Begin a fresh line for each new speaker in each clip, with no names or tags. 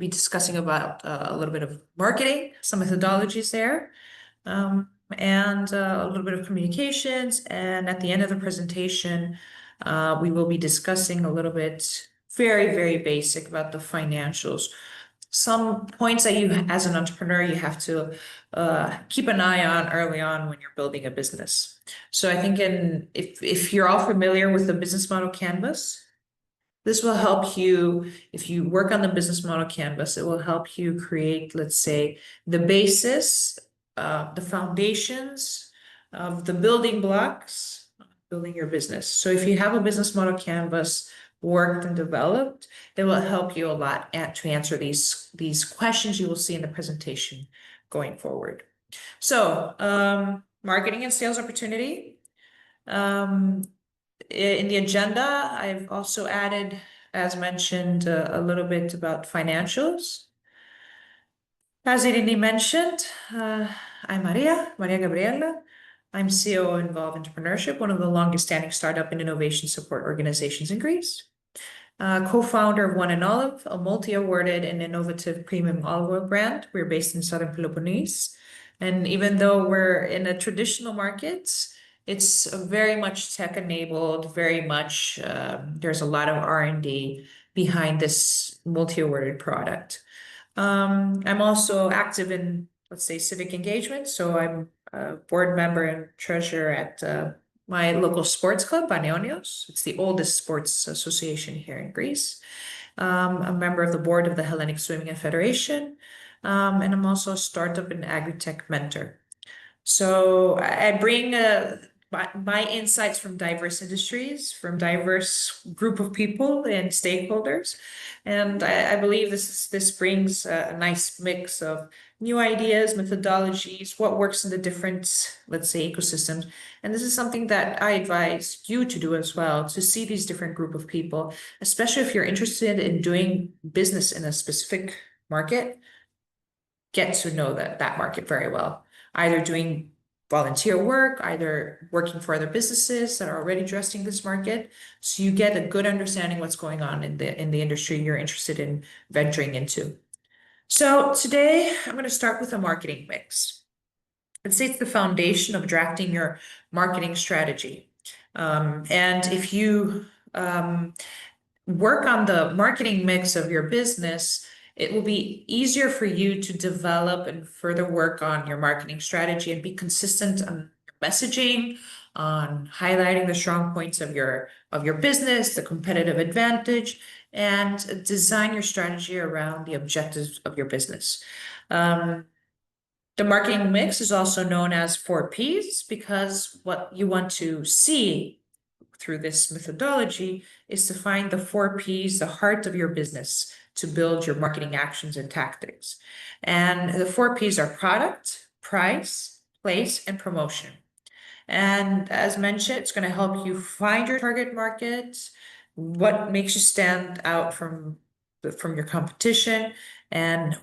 be discussing about a little bit of marketing, some methodologies there, and a little bit of communications. And at the end of the presentation, we will be discussing a little bit, very, very basic about the financials. Some points that you, as an entrepreneur, you have to keep an eye on early on when you're building a business. So I think if you're all familiar with the business model canvas, this will help you, if you work on the business model canvas, it will help you create, let's say, the basis, the foundations of the building blocks, building your business. So if you have a business model canvas worked and developed, it will help you a lot to answer these questions you will see in the presentation going forward. So marketing and sales opportunity. In the agenda, I've also added, as mentioned, a little bit about financials. As Irini mentioned, I'm Maria Gabriela. I'm CEO of Envolve Entrepreneurship, one of the longest standing startup and innovation support organizations in Greece. Co-founder of One and Olive, a multi-awarded and innovative premium olive oil brand. We're based in Southern Peloponnese. And even though we're in a traditional market, it's very much tech-enabled, very much, there's a lot of R&D behind this multi-awarded product. I'm also active in, let's say, civic engagement. So I'm a board member and treasurer at my local sports club, Paneonios. It's the oldest sports association here in Greece. A member of the board of the Hellenic Swimming Federation. And I'm also a startup and agri-tech mentor. So I bring my insights from diverse industries, from diverse group of people and stakeholders. And I believe this brings a nice mix of new ideas, methodologies, what works in the different, let's say, ecosystems. And this is something that I advise you to do as well, to see these different group of people, especially if you're interested in doing business in a specific market, get to know that market very well, either doing volunteer work, either working for other businesses that are already addressing this market. So you get a good understanding what's going on in the industry you're interested in venturing into. So today I'm going to start with a marketing mix. Let's say it's the foundation of drafting your marketing strategy. And if you work on the marketing mix of your business, it will be easier for you to develop and further work on your marketing strategy and be consistent on your messaging, on highlighting the strong points of your business, the competitive advantage, and design your strategy around the objectives of your business. The marketing mix is also known as 4Ps because what you want to see through this methodology is to find the 4Ps, the heart of your business, to build your marketing actions and tactics. And the 4Ps are product, price, place, and promotion. And as mentioned, it's going to help you find your target market, what makes you stand out from your competition, and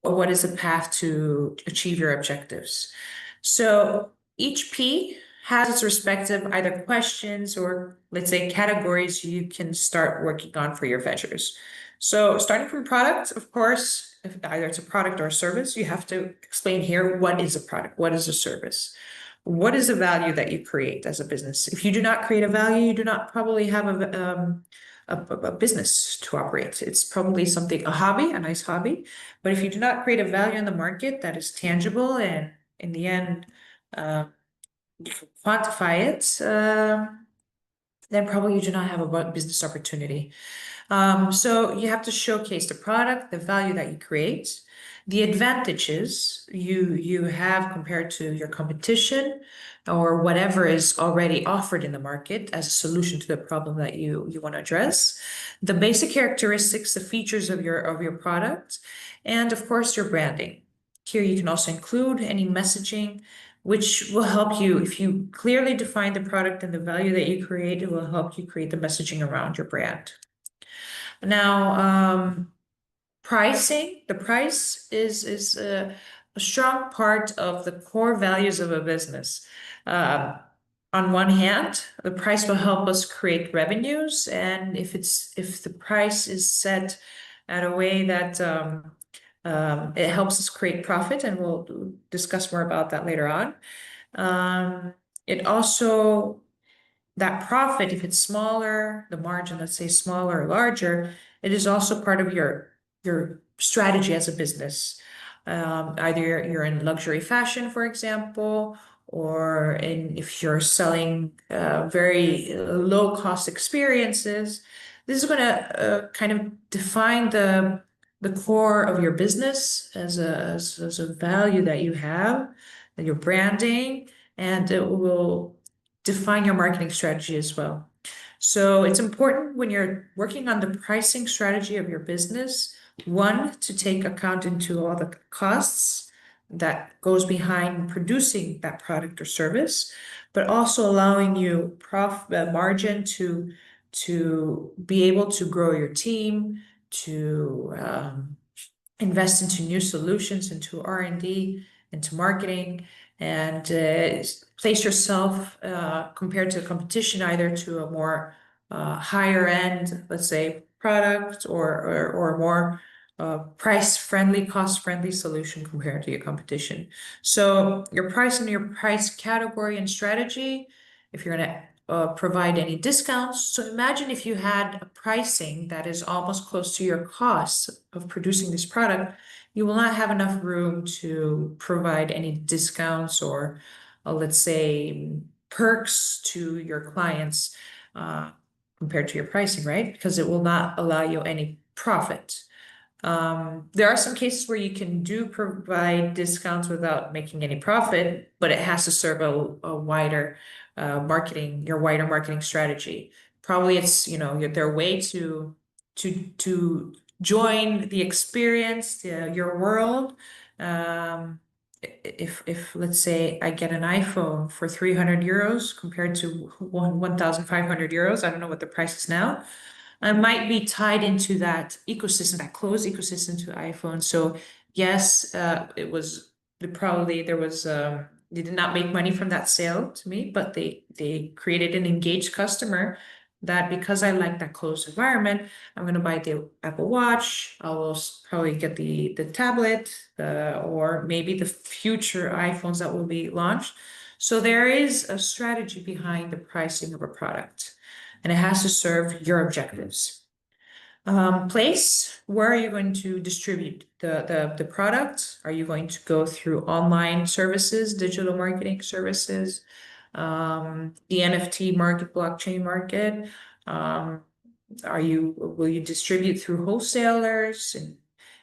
what is the path to achieve your objectives. So each P has its respective either questions or, let's say, categories you can start working on for your ventures. So starting from product, of course, if either it's a product or a service, you have to explain here, what is a product? What is a service? What is the value that you create as a business? If you do not create a value, you do not probably have a business to operate. It's probably something, a hobby, a nice hobby. But if you do not create a value in the market that is tangible and in the end, you can quantify it, then probably you do not have a business opportunity. So you have to showcase the product, the value that you create, the advantages you have compared to your competition or whatever is already offered in the market as a solution to the problem that you want to address, the basic characteristics, the features of your product, and of course your branding. Here you can also include any messaging which will help you, if you clearly define the product and the value that you create, it will help you create the messaging around your brand. Now, pricing, the price is a strong part of the core values of a business. On one hand, the price will help us create revenues, and if the price is set at a way that it helps us create profit, and we'll discuss more about that later on. It also, that profit, if it's smaller, the margin, let's say smaller or larger, it is also part of your strategy as a business. Either you're in luxury fashion, for example, or if you're selling very low cost experiences. This is going to kind of define the core of your business as a value that you have, and your branding, and it will define your marketing strategy as well. So it's important when you're working on the pricing strategy of your business, one, to take account into all the costs that goes behind producing that product or service, but also allowing you margin to be able to grow your team, to invest into new solutions, into R&D, into marketing, and place yourself compared to the competition, either to a more higher end, let's say, product, or a more price friendly, cost friendly solution compared to your competition. So your price and your price category and strategy, if you're going to provide any discounts. So imagine if you had a pricing that is almost close to your costs of producing this product, you will not have enough room to provide any discounts or, let's say, perks to your clients compared to your pricing, right? Because it will not allow you any profit. There are some cases where you can do provide discounts without making any profit, but it has to serve a wider your wider marketing strategy. Probably it's, their way to join the experience, your world. If let's say I get an iPhone for 300 euros compared to 1,500 euros, I don't know what the price is now. I might be tied into that ecosystem, that closed ecosystem to iPhone. So yes, it was probably there was they did not make money from that sale to me, but they created an engaged customer that, because I like that closed environment, I'm going to buy the Apple Watch. I will probably get the tablet, or maybe the future iPhones that will be launched. So there is a strategy behind the pricing of a product, and it has to serve your objectives. Place, where are you going to distribute the product? Are you going to go through online services, digital marketing services, the NFT market, blockchain market? Will you distribute through wholesalers and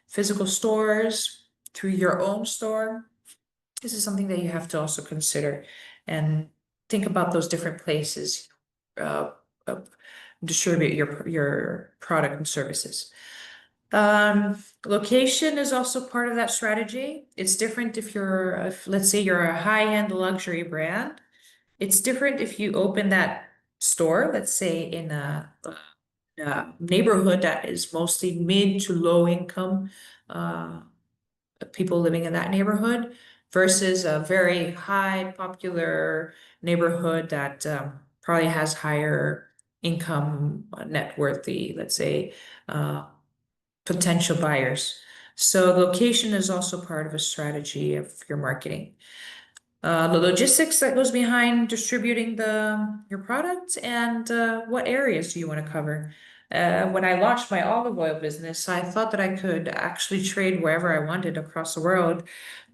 physical stores, through your own store? This is something that you have to also consider and think about those different places. Uh, uh, Distribute your product and services. Location is also part of that strategy. It's different if let's say you're a high-end luxury brand. It's different if you open that store, let's say in a neighborhood that is mostly mid to low income people living in that neighborhood, versus a very high popular neighborhood that probably has higher income, net worthy, let's say, potential buyers. So location is also part of a strategy of your marketing. The logistics that goes behind distributing your product, and what areas do you want to cover? When I launched my olive oil business, I thought that I could actually trade wherever I wanted across the world,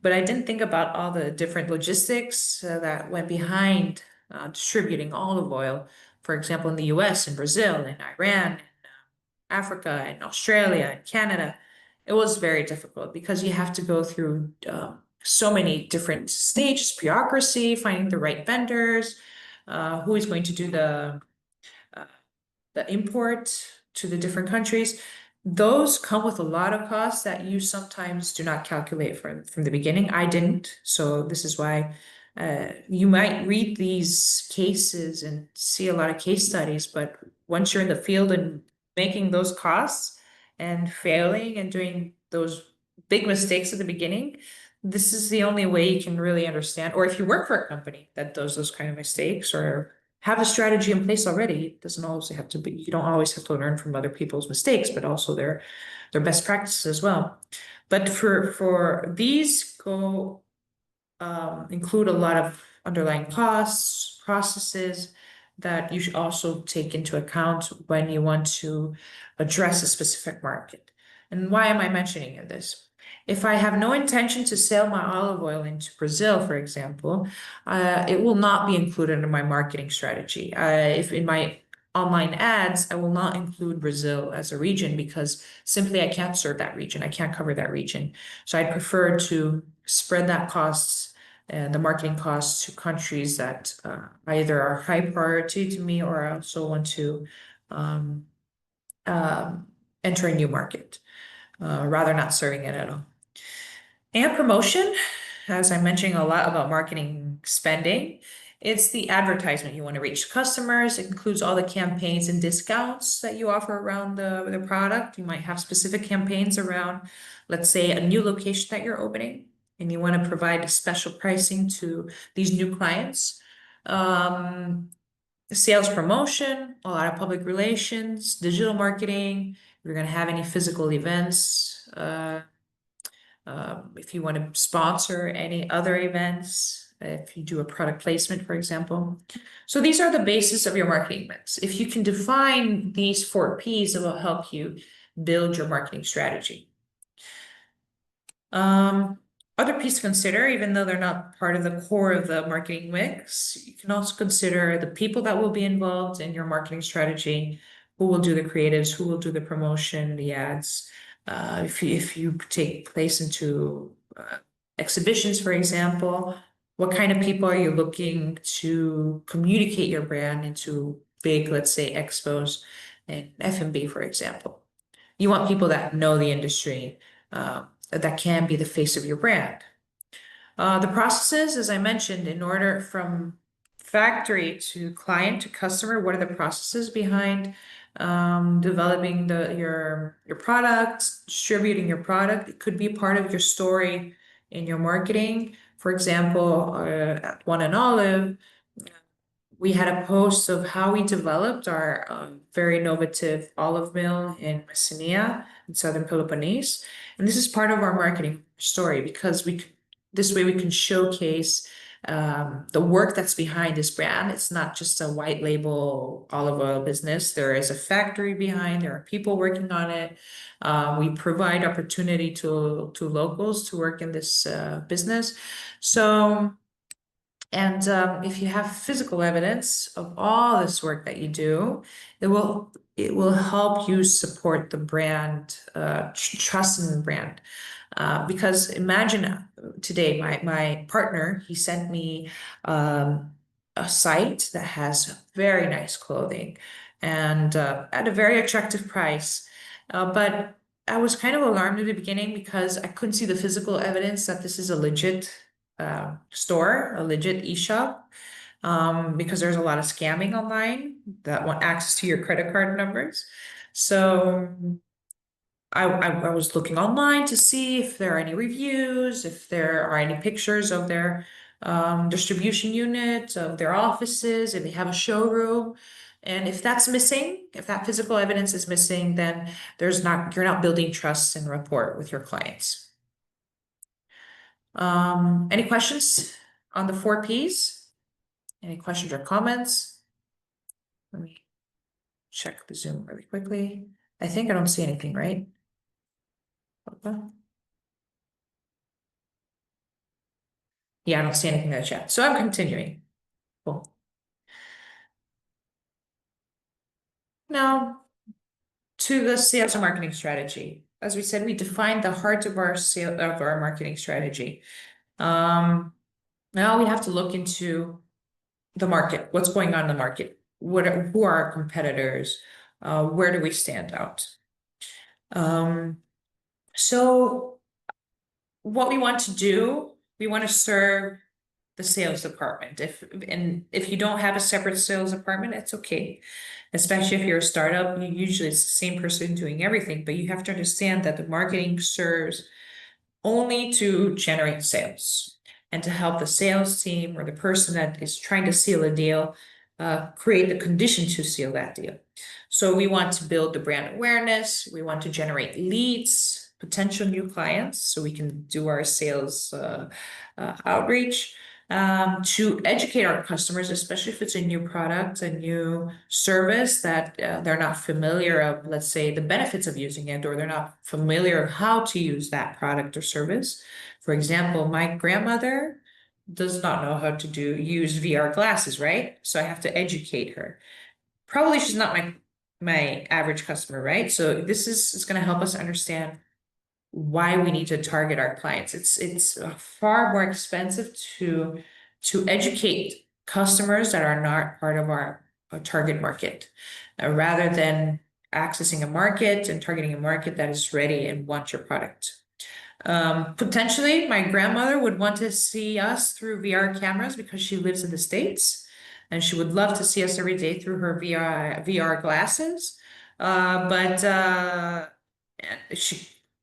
but I didn't think about all the different logistics that went behind distributing olive oil. For example, in the US, in Brazil, in Iran, Africa, and Australia, and Canada. It was very difficult because you have to go through so many different stages, bureaucracy, finding the right vendors, who is going to do uh, the import to the different countries. Those come with a lot of costs that you sometimes do not calculate from the beginning. I didn't, so this is why you might read these cases and see a lot of case studies, but once you're in the field and making those costs and failing and doing those big mistakes at the beginning, this is the only way you can really understand. Or if you work for a company that does those kind of mistakes, or have a strategy in place already. It doesn't always have to be, you don't always have to learn from other people's mistakes, but also their best practices as well. But for these go include a lot of underlying costs, processes that you should also take into account when you want to address a specific market. And why am I mentioning this? If I have no intention to sell my olive oil into Brazil, for example, it will not be included in my marketing strategy. If in my online ads, I will not include Brazil as a region because simply I can't serve that region. I can't cover that region. So I'd prefer to spread that costs and the marketing costs to countries that either are high priority to me or I also want to um, um, enter a new market, rather not serving it at all. And promotion, as I'm mentioning a lot about marketing spending, it's the advertisement you want to reach customers. It includes all the campaigns and discounts that you offer around the product. You might have specific campaigns around, let's say, a new location that you're opening, and you want to provide special pricing to these new clients. Sales promotion, a lot of public relations, digital marketing. If you're going to have any physical events, if you want to sponsor any other events, if you do a product placement, for example. So these are the basis of your marketing mix. If you can define these 4 Ps, it will help you build your marketing strategy. Other piece to consider, even though they're not part of the core of the marketing mix, you can also consider the people that will be involved in your marketing strategy, who will do the creatives, who will do the promotion, the ads. If you take place into exhibitions, for example, what kind of people are you looking to communicate your brand into big, let's say, expos and F&B, for example? You want people that know the industry, that can be the face of your brand. The processes, as I mentioned, in order from factory to client to customer, what are the processes behind developing your product, distributing your product? It could be part of your story in your marketing. For example, at One and Olive, we had a post of how we developed our very innovative olive mill in Messenia in southern Peloponnese. And this is part of our marketing story because this way we can showcase the work that's behind this brand. It's not just a white label olive oil business. There is a factory behind, there are people working on it. We provide opportunity to locals to work in this business. So, and if you have physical evidence of all this work that you do, it will help you support the brand, trust in the brand. Because imagine today, my partner, he sent me a site that has very nice clothing and at a very attractive price. But I was kind of alarmed at the beginning because I couldn't see the physical evidence that this is a legit store, a legit e-shop, because there's a lot of scamming online that want access to your credit card numbers. So I was looking online to see if there are any reviews, if there are any pictures of their distribution unit, of their offices, if they have a showroom. And if that's missing, if that physical evidence is missing, then you're not building trust and rapport with your clients. Any questions on the 4 Ps? Any questions or comments? Let me check the Zoom really quickly. I think I don't see anything, right? Okay. Yeah, I don't see anything in the chat. So I'm continuing. Cool. Now, to the sales and marketing strategy. As we said, we defined the heart of our marketing strategy. Now we have to look into the market. What's going on in the market? Who are our competitors? Where do we stand out? So what we want to do, we want to serve the sales department. If you don't have a separate sales department, it's okay. Especially if you're a startup, usually it's the same person doing everything, but you have to understand that the marketing serves only to generate sales and to help the sales team or the person that is trying to seal a deal create the condition to seal that deal. So we want to build the brand awareness. We want to generate leads, potential new clients, so we can do our sales outreach. To educate our customers, especially if it's a new product, a new service that they're not familiar of, let's say, the benefits of using it, or they're not familiar of how to use that product or service. For example, my grandmother does not know how to use VR glasses, right? So I have to educate her. Probably she's not my average customer, right? So this is going to help us understand why we need to target our clients. It's far more expensive to educate customers that are not part of our target market, rather than accessing a market and targeting a market that is ready and wants your product. Potentially, my grandmother would want to see us through VR cameras because she lives in the States, and she would love to see us every day through her VR glasses. But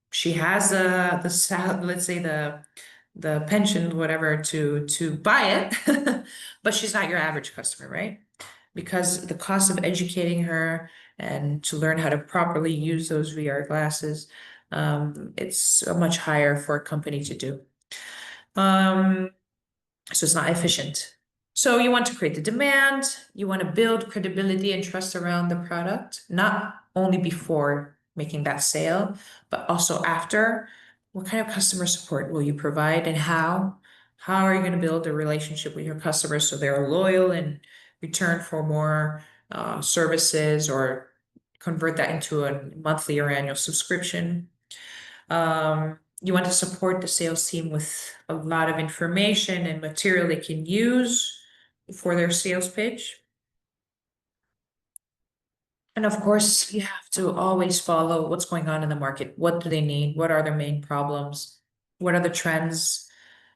she has let's say the pension, whatever, to buy it, but she's not your average customer, right? Because the cost of educating her and to learn how to properly use those VR glasses, it's much higher for a company to do. So it's not efficient. So you want to create the demand, you want to build credibility and trust around the product, not only before making that sale, but also after. What kind of customer support will you provide and how? How are you going to build a relationship with your customers so they're loyal and return for more services, or convert that into a monthly or annual subscription? You want to support the sales team with a lot of information and material they can use for their sales pitch. And of course, you have to always follow what's going on in the market. What do they need? What are their main problems? What are the trends?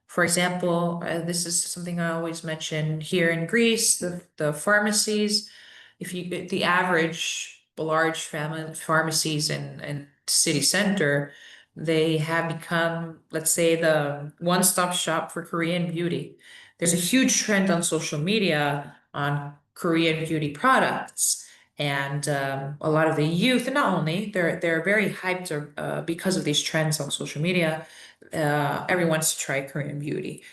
For example, this is something I always mention here in Greece, the pharmacies. If you the average large family pharmacies in city center, they have become, let's say, the one-stop shop for Korean beauty. There's a huge trend on social media on Korean beauty products. And a lot of the youth, and not only, they're very hyped because of these trends on social media. Everyone wants to try Korean beauty.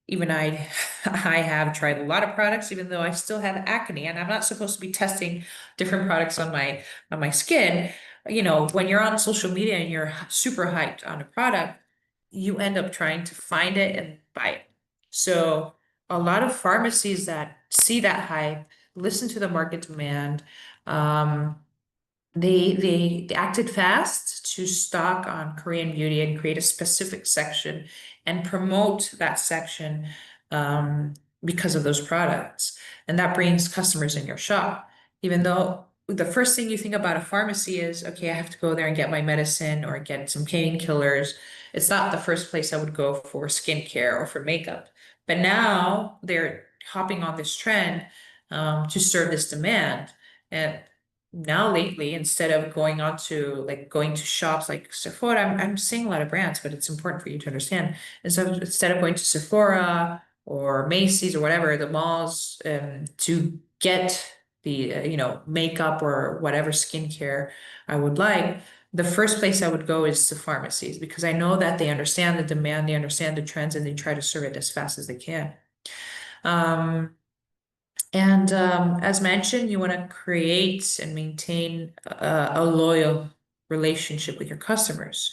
Even I, I have tried a lot of products, even though I still have acne, and I'm not supposed to be testing different products on my skin. You know, when you're on social media and you're super hyped on a product, you end up trying to find it and buy it. So a lot of pharmacies that see that hype, listen to the market demand, um, they acted fast to stock on Korean beauty and create a specific section and promote that section, um, because of those products. And that brings customers in your shop. Even though the first thing you think about a pharmacy is, okay, I have to go there and get my medicine or get some painkillers. It's not the first place I would go for skincare or for makeup. But now they're hopping on this trend, to serve this demand. And now lately, instead of going to shops like Sephora, I'm seeing a lot of brands, but it's important for you to understand. And so instead of going to Sephora or Macy's or whatever, the malls, to get the makeup or whatever skincare I would like, the first place I would go is to pharmacies, because I know that they understand the demand, they understand the trends, and they try to serve it as fast as they can. And as mentioned, you want to create and maintain a loyal relationship with your customers.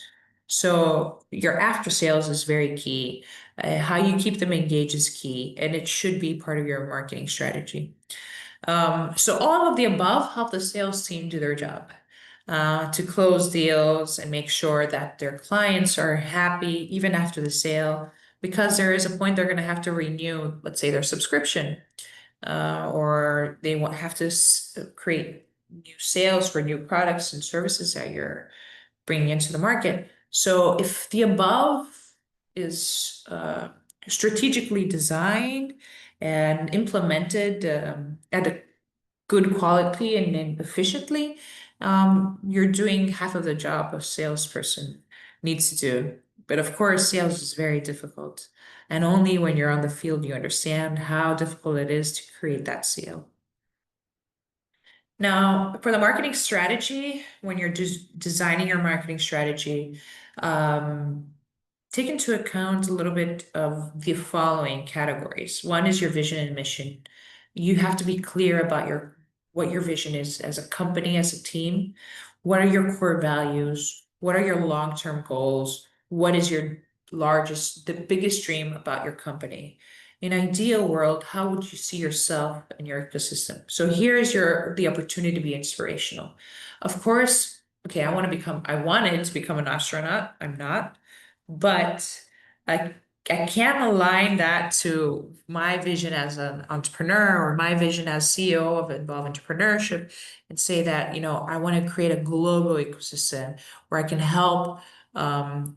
So your after sales is very key. How you keep them engaged is key, and it should be part of your marketing strategy. So all of the above help the sales team do their job, to close deals and make sure that their clients are happy even after the sale, because there is a point they're going to have to renew, let's say, their subscription, or they won't have to create new sales for new products and services that you're bringing into the market. So if the above is strategically designed and implemented at a good quality and efficiently, you're doing half of the job a salesperson needs to do. But of course, sales is very difficult. And only when you're on the field you understand how difficult it is to create that sale. Now, for the marketing strategy, when you're just designing your marketing strategy, um, take into account a little bit of the following categories. One is your vision and mission. You have to be clear about what your vision is as a company, as a team. What are your core values? What are your long-term goals? What is your the biggest dream about your company? In an ideal world, how would you see yourself and your ecosystem? So here is the opportunity to be inspirational. Of course, okay, I wanted to become an astronaut. I'm not. But I I can't align that to my vision as an entrepreneur or my vision as CEO of Involve Entrepreneurship and say that, I want to create a global ecosystem where I can help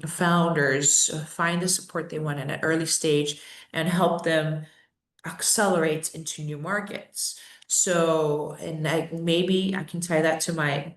founders find the support they want in an early stage and help them accelerate into new markets. So, and maybe I can tie that to my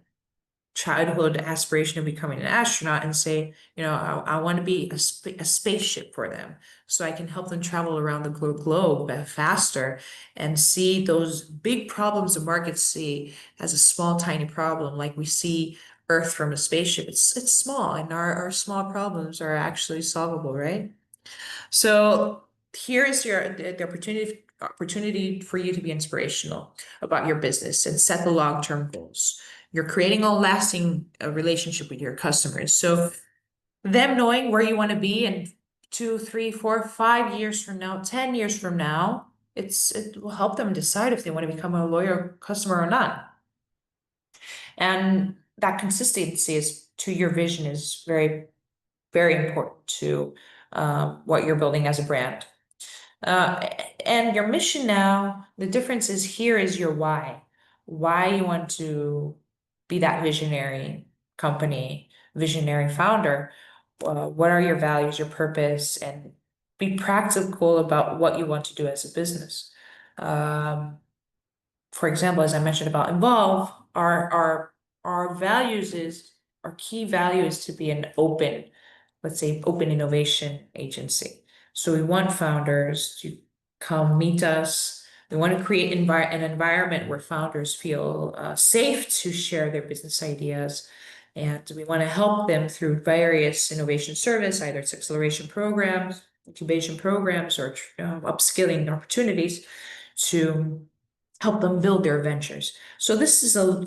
childhood aspiration of becoming an astronaut and say, I want to be a spaceship for them so I can help them travel around the globe faster and see those big problems the markets see as a small, tiny problem, like we see Earth from a spaceship. It's small, and our small problems are actually solvable, right? So here is the opportunity for you to be inspirational about your business and set the long-term goals. You're creating a lasting relationship with your customers. So them knowing where you want to be in 2, 3, 4, 5 years from now, 10 years from now, it will help them decide if they want to become a loyal customer or not. And that consistency is to your vision is very, very important to what you're building as a brand. Uh, and your mission now, the difference is here is your why you want to be that visionary company, visionary founder. What are your values, your purpose, and be practical about what you want to do as a business. Um, for example, as I mentioned about Involve, our values is our key value is to be an open, let's say, open innovation agency. So we want founders to come meet us. We want to create an environment where founders feel safe to share their business ideas. And we want to help them through various innovation service, either it's acceleration programs, incubation programs, or upskilling opportunities to help them build their ventures. So this is a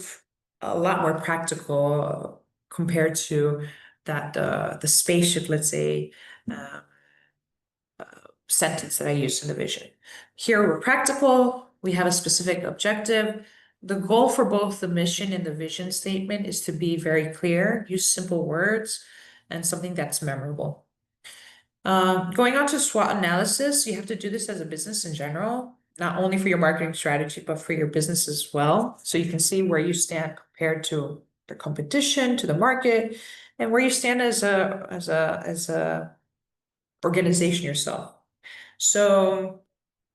lot more practical compared to that the spaceship, let's say, uh, sentence that I used in the vision. Here we're practical. We have a specific objective. The goal for both the mission and the vision statement is to be very clear, use simple words, and something that's memorable. Going on to SWOT analysis, you have to do this as a business in general, not only for your marketing strategy, but for your business as well. So you can see where you stand compared to the competition, to the market, and where you stand as a organization yourself. So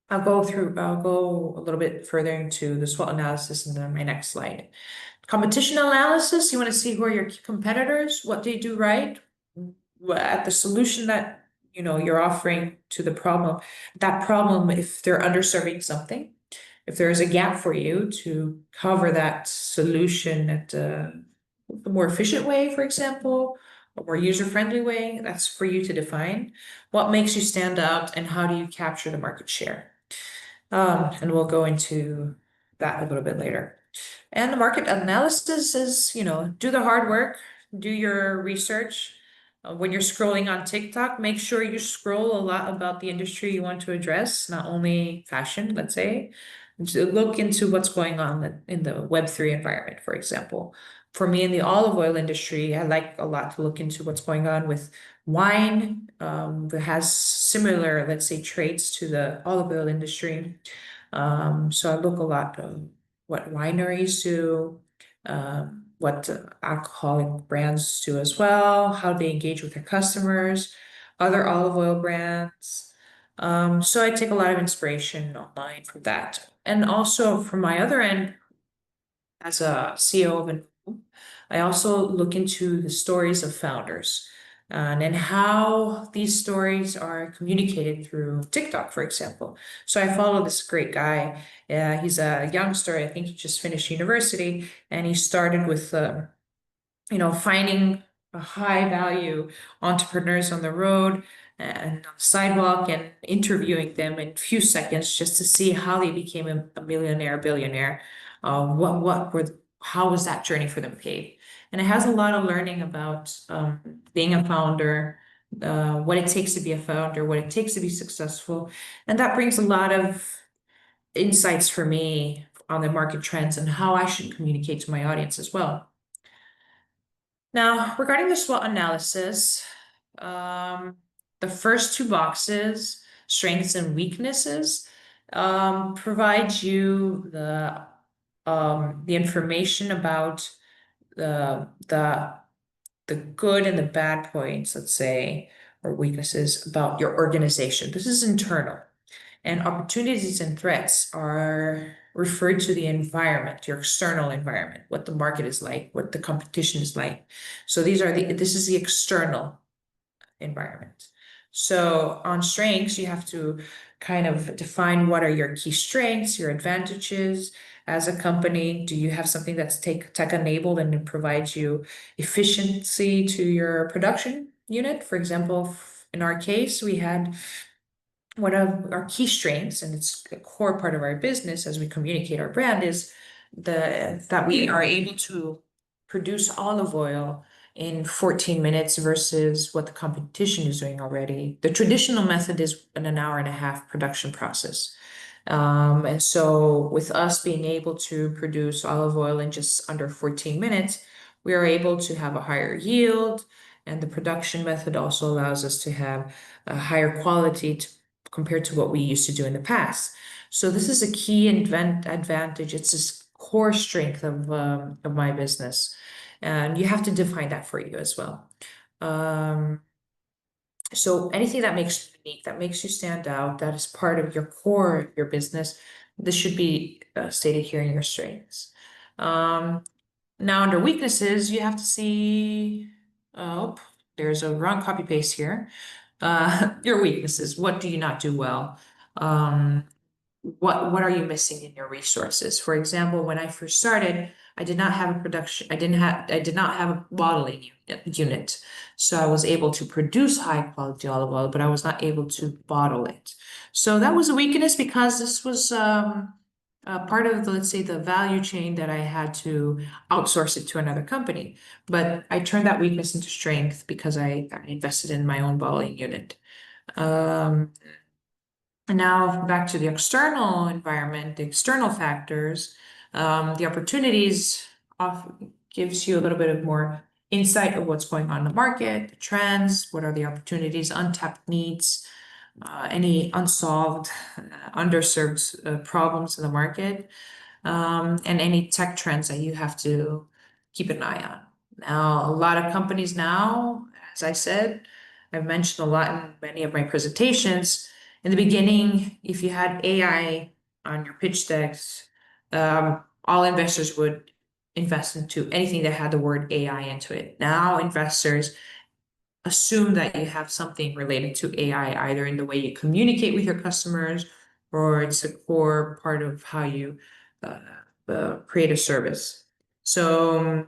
I'll go a little bit further into the SWOT analysis in my next slide. Competition analysis, you want to see who are your key competitors, what they do right, at the solution that you're offering to the problem. That problem, if they're underserving something, if there's a gap for you to cover that solution at a more efficient way, for example, a more user-friendly way, that's for you to define. What makes you stand out and how do you capture the market share? And we'll go into that a little bit later. And the market analysis is, do the hard work, do your research. When you're scrolling on TikTok, make sure you scroll a lot about the industry you want to address, not only fashion, let's say. To look into what's going on in the Web3 environment, for example. For me in the olive oil industry, I like a lot to look into what's going on with wine that has similar, let's say, traits to the olive oil industry. So I look a lot at what wineries do, what alcoholic brands do as well, how they engage with their customers, other olive oil brands. So I take a lot of inspiration online from that. And also from my other end, as a CEO of an, I also look into the stories of founders. and then how these stories are communicated through TikTok, for example. So I follow this great guy. He's a youngster. I think he just finished university, and he started with finding a high value entrepreneurs on the road and on the sidewalk and interviewing them in a few seconds just to see how they became a millionaire, billionaire. How was that journey for them paved? And it has a lot of learning about being a founder, what it takes to be a founder, what it takes to be successful. And that brings a lot of insights for me on the market trends and how I should communicate to my audience as well. Now, regarding the SWOT analysis, the first two boxes, strengths and weaknesses, provide you the information about the the good and the bad points, let's say, or weaknesses about your organization. This is internal. And opportunities and threats are referred to the environment, your external environment, what the market is like, what the competition is like. So this is the external environment. So on strengths, you have to kind of define what are your key strengths, your advantages as a company. Do you have something that's tech enabled and it provides you efficiency to your production unit? For example, in our case, we had one of our key strengths, and it's a core part of our business as we communicate our brand, is that we are able to produce olive oil in 14 minutes versus what the competition is doing already. The traditional method is an hour and a half production process. And so with us being able to produce olive oil in just under 14 minutes, we are able to have a higher yield, and the production method also allows us to have a higher quality compared to what we used to do in the past. So this is a key advantage. It's this core strength of my business, and you have to define that for you as well. So anything that makes you unique, that makes you stand out, that is part of your core of your business, this should be stated here in your strengths. Now under weaknesses, you have to see, oh, there's a wrong copy paste here. Your weaknesses, what do you not do well? What are you missing in your resources? For example, when I first started, I did not have a production, I did not have a bottling unit. So I was able to produce high quality olive oil, but I was not able to bottle it. So that was a weakness because this was part of the, let's say, the value chain that I had to outsource it to another company. But I turned that weakness into strength because I invested in my own bottling unit. And now back to the external environment, the external factors, the opportunities often gives you a little bit of more insight of what's going on in the market, the trends, what are the opportunities, untapped needs, any unsolved, underserved problems in the market, and any tech trends that you have to keep an eye on. Now, a lot of companies now, as I said, I've mentioned a lot in many of my presentations. In the beginning, if you had AI on your pitch decks, all investors would invest into anything that had the word AI into it. Now, investors assume that you have something related to AI, either in the way you communicate with your customers or it's a core part of how you create a service. So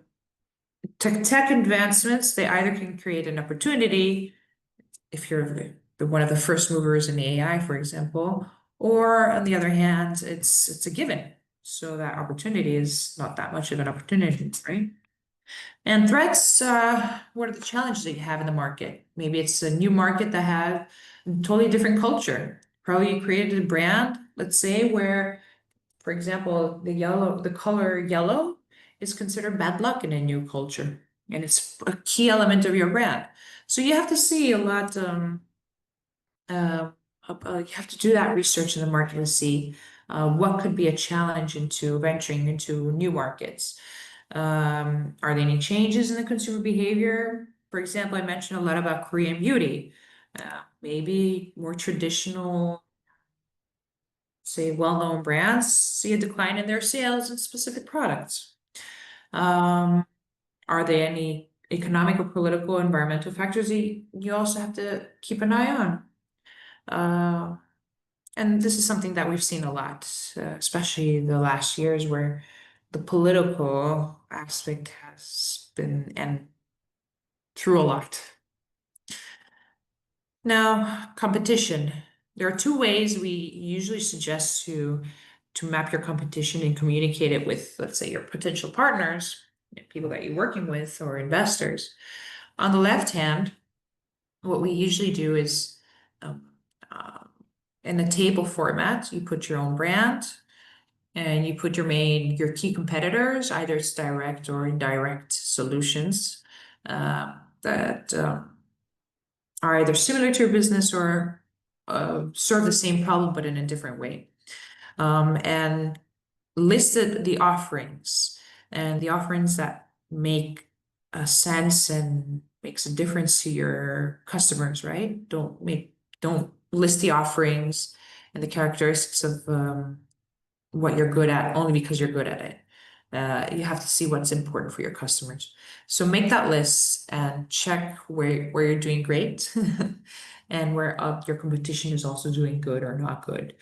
tech advancements, they either can create an opportunity if you're one of the first movers in the AI, for example, or on the other hand, it's a given. So that opportunity is not that much of an opportunity, right? And threats, what are the challenges that you have in the market? Maybe it's a new market that has a totally different culture. Probably you created a brand, let's say, where, for example, the color yellow is considered bad luck in a new culture, and it's a key element of your brand. So you have to see a lot, you have to do that research in the market and see what could be a challenge into venturing into new markets. Are there any changes in the consumer behavior? For example, I mentioned a lot about Korean beauty. Maybe more traditional, say, well-known brands see a decline in their sales in specific products. Are there any economic or political, environmental factors you also have to keep an eye on. And this is something that we've seen a lot, especially the last years where the political aspect has been and through a lot. Now, competition. There are two ways we usually suggest to map your competition and communicate it with, let's say, your potential partners, people that you're working with, or investors. On the left hand, what we usually do is um, uh, in a table format, you put your own brand and you put your key competitors, either it's direct or indirect solutions that are either similar to your business or serve the same problem but in a different way. And listed the offerings and the offerings that make a sense and makes a difference to your customers, right? Don't list the offerings and the characteristics of what you're good at only because you're good at it. You have to see what's important for your customers. So make that list and check where you're doing great and where your competition is also doing good or not good.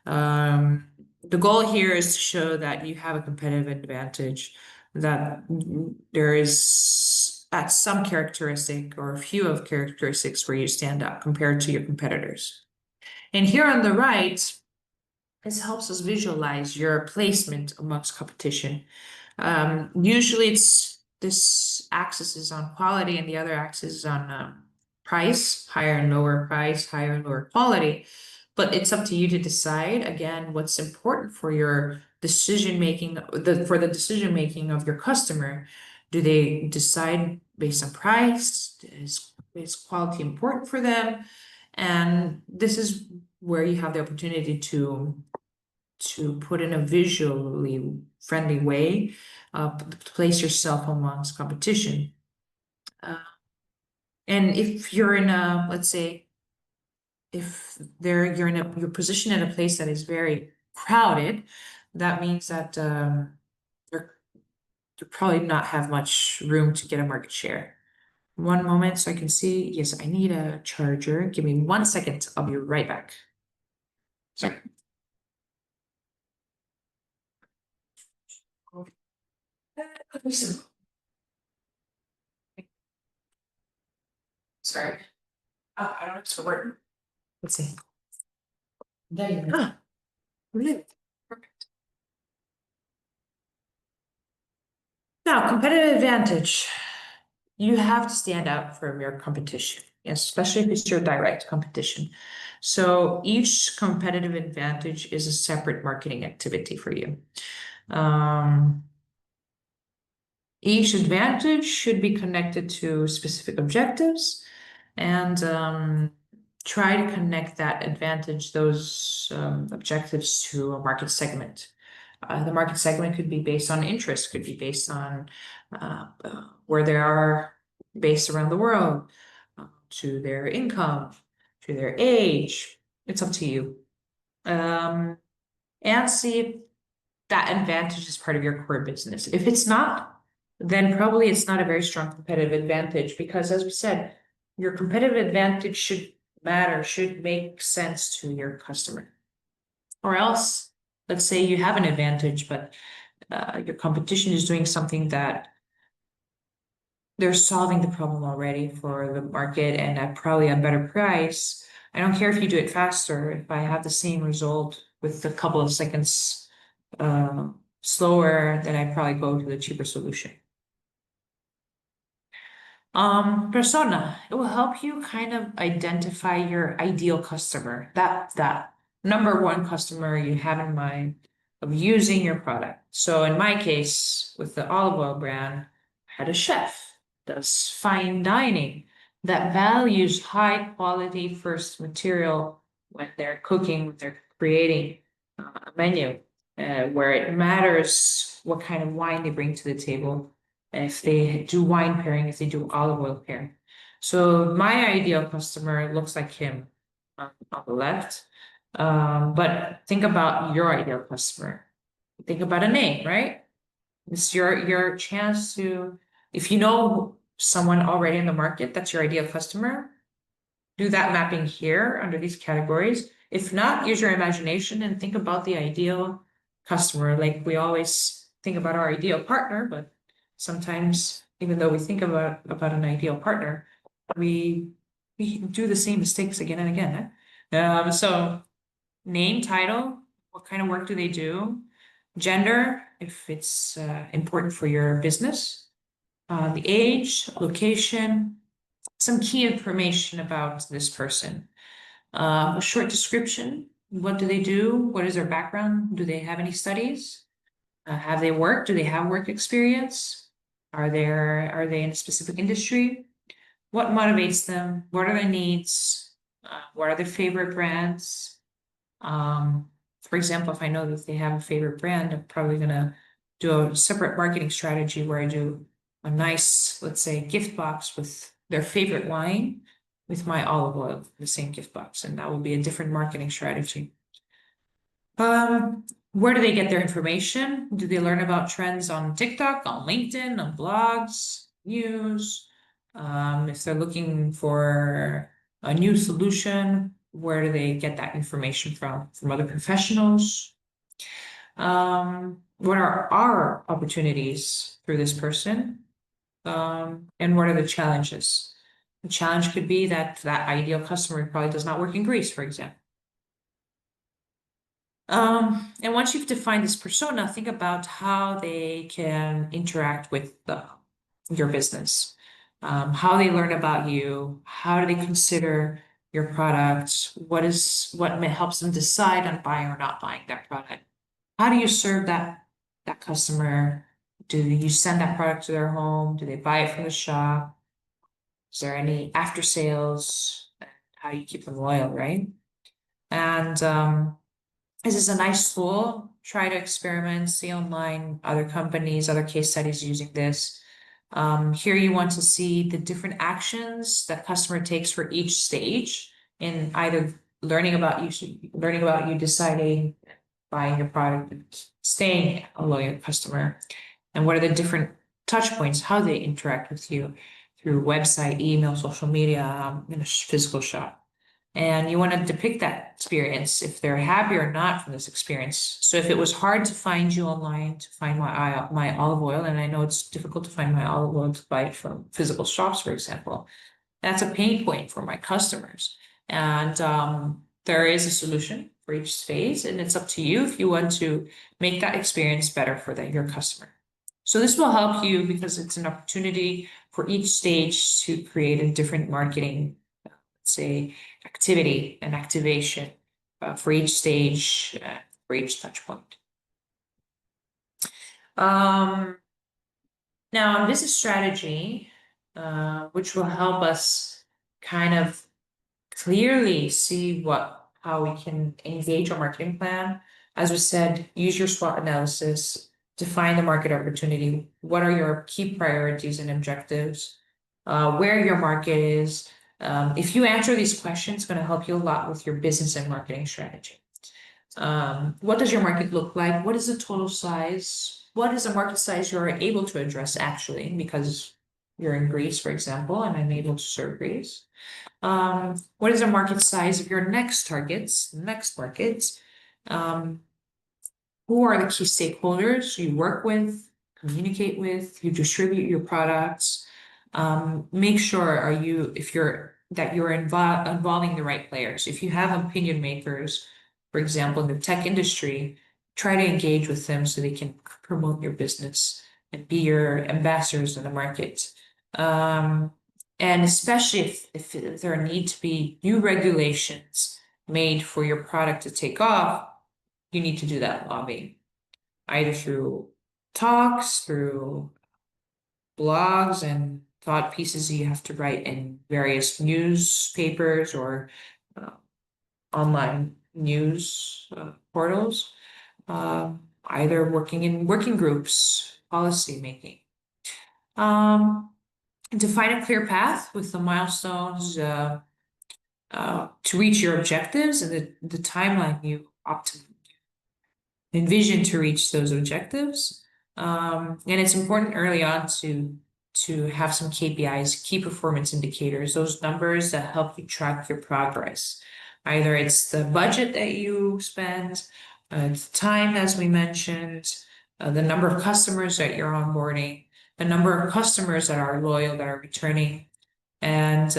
The goal here is to show that you have a competitive advantage, that there is at some characteristic or a few of characteristics where you stand out compared to your competitors. And here on the right, this helps us visualize your placement amongst competition. Usually this axis is on quality and the other axis is on price, higher and lower price, higher and lower quality. But it's up to you to decide, again, what's important for your decision making, for the decision making of your customer. Do they decide based on price? Is quality important for them? And this is where you have the opportunity to put in a visually friendly way, place yourself amongst competition. And if you're in a, let's say, if you're positioned in a place that is very crowded, that means that you probably not have much room to get a market share. One moment so I can see. Yes, I need a charger. Give me 1 second. I'll be right back. Sorry. Sorry. I don't know if it's working. Let's see. There you go. Really? Perfect. Now, competitive advantage. You have to stand out from your competition, especially if it's your direct competition. So each competitive advantage is a separate marketing activity for you. Each advantage should be connected to specific objectives and try to connect that advantage, those objectives to a market segment. The market segment could be based on interest, could be based on where they are based around the world, to their income, to their age. It's up to you. And see if that advantage is part of your core business. If it's not, then probably it's not a very strong competitive advantage because, as we said, your competitive advantage should matter, should make sense to your customer. Or else, let's say you have an advantage, but your competition is doing something that they're solving the problem already for the market and at probably a better price. I don't care if you do it faster. If I have the same result with a couple of seconds slower, then I probably go to the cheaper solution. Persona, it will help you kind of identify your ideal customer, that number one customer you have in mind of using your product. So in my case, with the olive oil brand, I had a chef, does fine dining, that values high quality first material when they're cooking, when they're creating a menu, where it matters what kind of wine they bring to the table, if they do wine pairing, if they do olive oil pairing. So my ideal customer looks like him on the left. But think about your ideal customer. Think about a name, right? It's your chance to, if you know someone already in the market that's your ideal customer, do that mapping here under these categories. If not, use your imagination and think about the ideal customer. Like we always think about our ideal partner, but sometimes even though we think about an ideal partner, we do the same mistakes again and again. So name, title, what kind of work do they do? Gender, if it's important for your business. The age, location, some key information about this person. A short description. What do they do? What is their background? Do they have any studies? Have they worked? Do they have work experience? Are they in a specific industry? What motivates them? What are their needs? What are their favorite brands? For example, if I know that they have a favorite brand, I'm probably gonna do a separate marketing strategy where I do a nice, let's say, gift box with their favorite wine with my olive oil, the same gift box, and that will be a different marketing strategy. Where do they get their information? Do they learn about trends on TikTok, on LinkedIn, on blogs, news? If they're looking for a new solution, where do they get that information from? From other professionals? What are our opportunities through this person? And what are the challenges? The challenge could be that that ideal customer probably does not work in Greece, for example. And once you've defined this persona, think about how they can interact with your business, how they learn about you, how do they consider your product, what helps them decide on buying or not buying that product. How do you serve that customer? Do you send that product to their home? Do they buy it from the shop? Is there any after sales? How do you keep them loyal, right? And this is a nice tool. Try to experiment, see online other companies, other case studies using this. Here you want to see the different actions that customer takes for each stage in either learning about you, deciding, buying your product, and staying a loyal customer. And what are the different touch points, how they interact with you through website, email, social media, in a physical shop. And you want to depict that experience, if they're happy or not from this experience. So if it was hard to find you online, to find my olive oil, and I know it's difficult to find my olive oil to buy it from physical shops, for example, that's a pain point for my customers. And there is a solution for each phase, and it's up to you if you want to make that experience better for your customer. So this will help you because it's an opportunity for each stage to create a different marketing, say, activity and activation for each stage, for each touch point. Now, this is strategy, which will help us kind of clearly see how we can engage our marketing plan. As we said, use your SWOT analysis, define the market opportunity. What are your key priorities and objectives? Where your market is. If you answer these questions, it's going to help you a lot with your business and marketing strategy. What does your market look like? What is the total size? What is the market size you're able to address actually? Because you're in Greece, for example, and I'm able to serve Greece. What is the market size of your next targets, next markets? Who are the key stakeholders you work with, communicate with, you distribute your products? Make sure that you're involving the right players. If you have opinion makers, for example, in the tech industry, try to engage with them so they can promote your business and be your ambassadors in the market. And especially if there need to be new regulations made for your product to take off, you need to do that lobbying, either through talks, through blogs and thought pieces you have to write in various newspapers or online news portals, either working in working groups, policy making. Define a clear path with the milestones to reach your objectives and the timeline you envision to reach those objectives. And it's important early on to to have some KPIs, key performance indicators, those numbers that help you track your progress. Either it's the budget that you spend, it's time, as we mentioned, the number of customers that you're onboarding, the number of customers that are loyal, that are returning, and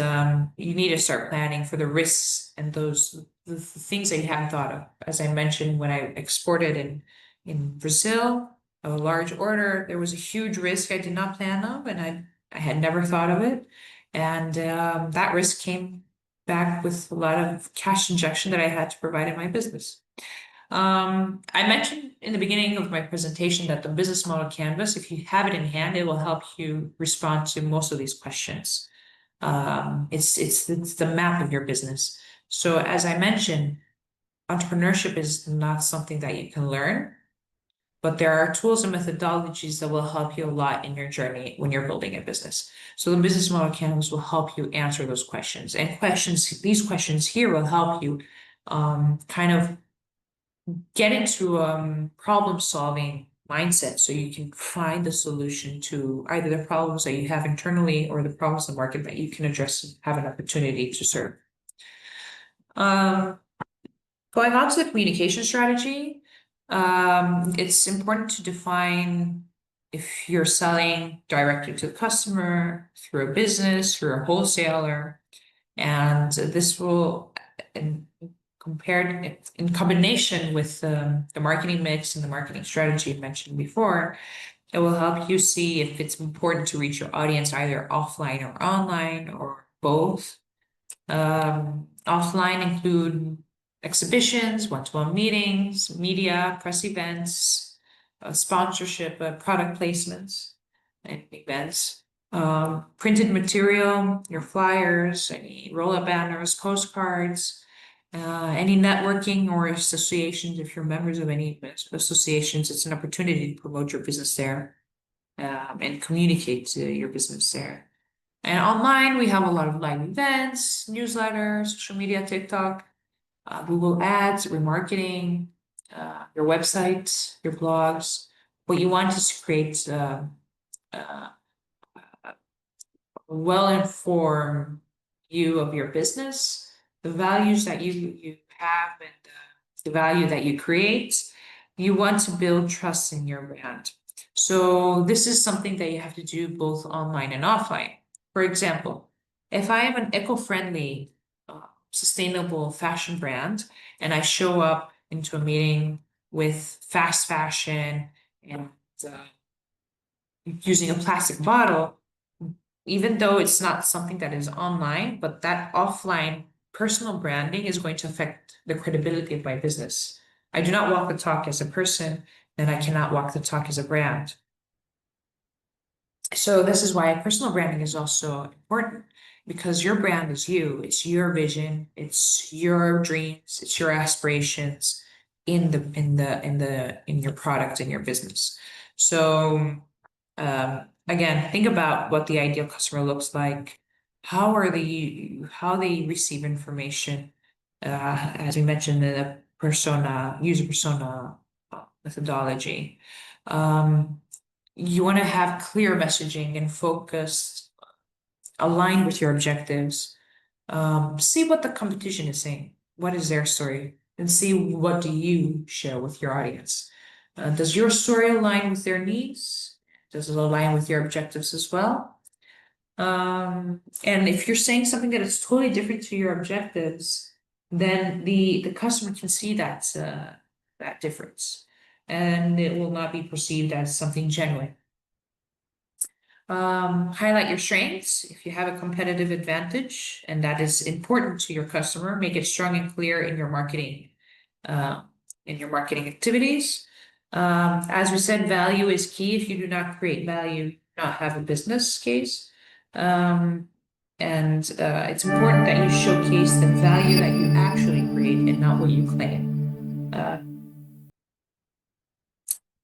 you need to start planning for the risks and the things that you haven't thought of. As I mentioned, when I exported in Brazil, a large order, there was a huge risk I did not plan of, and I had never thought of it. And that risk came back with a lot of cash injection that I had to provide in my business. I mentioned in the beginning of my presentation that the business model canvas, if you have it in hand, it will help you respond to most of these questions. It's the map of your business. So as I mentioned, entrepreneurship is not something that you can learn, but there are tools and methodologies that will help you a lot in your journey when you're building a business. So the business model canvas will help you answer those questions. And these questions here will help you kind of get into problem solving mindset so you can find the solution to either the problems that you have internally or the problems in the market that you can address and have an opportunity to serve. Going on to the communication strategy, it's important to define if you're selling directly to the customer, through a business, through a wholesaler, and this will, compared in combination with the marketing mix and the marketing strategy mentioned before, it will help you see if it's important to reach your audience either offline or online or both. Offline include exhibitions, one-to-one meetings, media, press events, sponsorship, product placements, and events. Printed material, your flyers, any roll-up banners, postcards, any networking or associations. If you're members of any associations, it's an opportunity to promote your business there and communicate your business there. And online, we have a lot of live events, newsletters, social media, TikTok, Google Ads, remarketing, your website, your blogs. What you want is to create a well-informed view of your business, the values that you have, and the value that you create. You want to build trust in your brand. So this is something that you have to do both online and offline. For example, if I am an eco-friendly, sustainable fashion brand, and I show up into a meeting with fast fashion and using a plastic bottle, even though it's not something that is online, but that offline personal branding is going to affect the credibility of my business. I do not walk the talk as a person, and I cannot walk the talk as a brand. So this is why personal branding is also important, because your brand is you. It's your vision. It's your dreams. It's your aspirations in your product, in your business. So again, think about what the ideal customer looks like. How they receive information, as we mentioned in the user persona methodology. You want to have clear messaging and focused, aligned with your objectives. See what the competition is saying. What is their story? And see what do you share with your audience. Does your story align with their needs? Does it align with your objectives as well? And if you're saying something that is totally different to your objectives, then the customer can see that difference, and it will not be perceived as something genuine. Highlight your strengths. If you have a competitive advantage and that is important to your customer, make it strong and clear in your marketing activities. As we said, value is key. If you do not create value, you do not have a business case. It's important that you showcase the value that you actually create and not what you claim.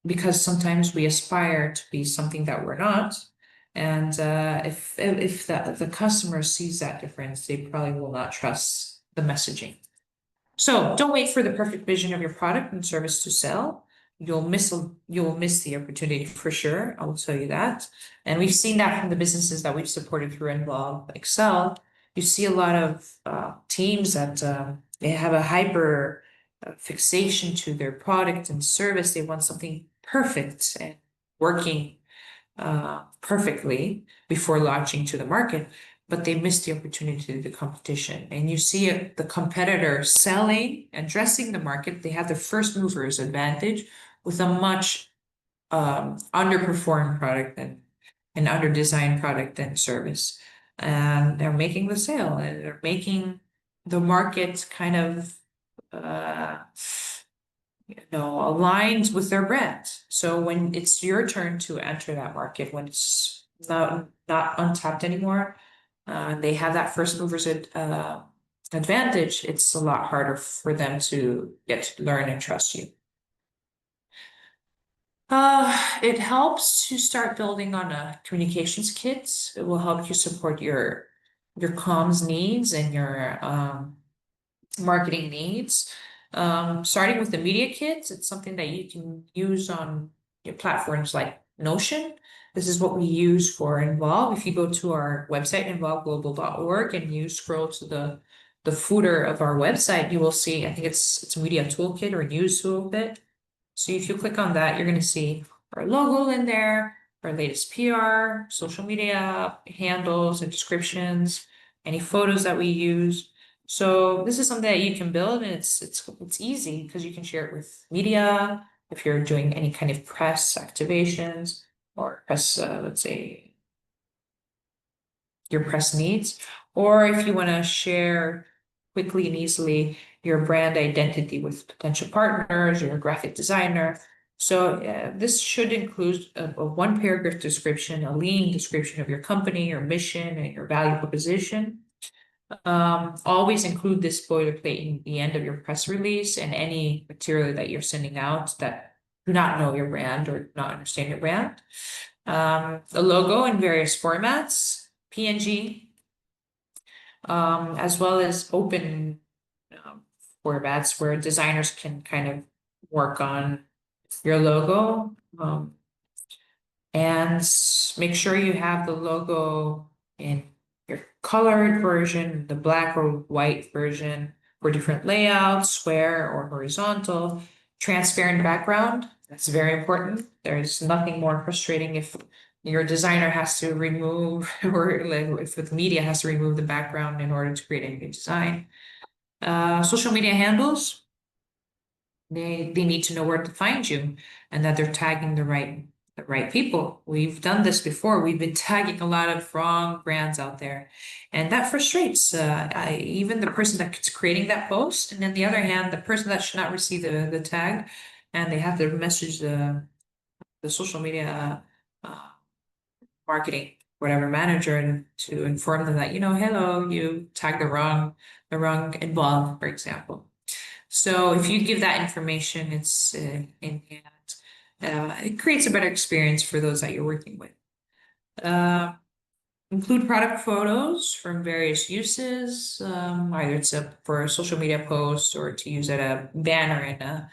Because sometimes we aspire to be something that we're not. And if the customer sees that difference, they probably will not trust the messaging. So don't wait for the perfect vision of your product and service to sell. you'll miss the opportunity for sure. I will tell you that. And we've seen that from the businesses that we've supported through Involve Excel. You see a lot of teams that they have a hyper fixation to their product and service. They want something perfect and working perfectly before launching to the market, but they miss the opportunity to the competition. And you see it, the competitor selling, addressing the market. They have the first movers advantage with a much underperformed product and an under-designed product and service. And they're making the sale, and they're making the market kind of aligned with their brand. So when it's your turn to enter that market, when it's not untapped anymore, they have that first movers advantage, it's a lot harder for them to get to learn and trust you. It helps to start building on a communications kit. It will help you support your comms needs and your marketing needs. Starting with the media kits, it's something that you can use on your platforms like Notion. This is what we use for Involve. If you go to our website, involveglobal.org, and you scroll to the footer of our website, you will see, I think it's media toolkit or news toolkit. So if you click on that, you're going to see our logo in there, our latest PR, social media handles and descriptions, any photos that we use. So this is something that you can build, and it's easy because you can share it with media if you're doing any kind of press activations or press, let's say, your press needs, or if you want to share quickly and easily your brand identity with potential partners or your graphic designer. So this should include a one paragraph description, a lean description of your company, your mission, and your value proposition. Always include this boilerplate in the end of your press release and any material that you're sending out that do not know your brand or not understand your brand. The logo in various formats, PNG, as well as open formats where designers can kind of work on your logo. And make sure you have the logo in your colored version, the black or white version for different layouts, square or horizontal, transparent background. That's very important. There's nothing more frustrating if your designer has to remove, or if the media has to remove the background in order to create a new design. Social media handles, they need to know where to find you and that they're tagging the right people. We've done this before. We've been tagging a lot of wrong brands out there, and that frustrates even the person that's creating that post. And on the other hand, the person that should not receive the tag, and they have to message the social media marketing, whatever manager, to inform them that, hello, you tagged the wrong Involve, for example. So if you give that information, it's it creates a better experience for those that you're working with. Include product photos from various uses, either it's for a social media post or to use at a banner in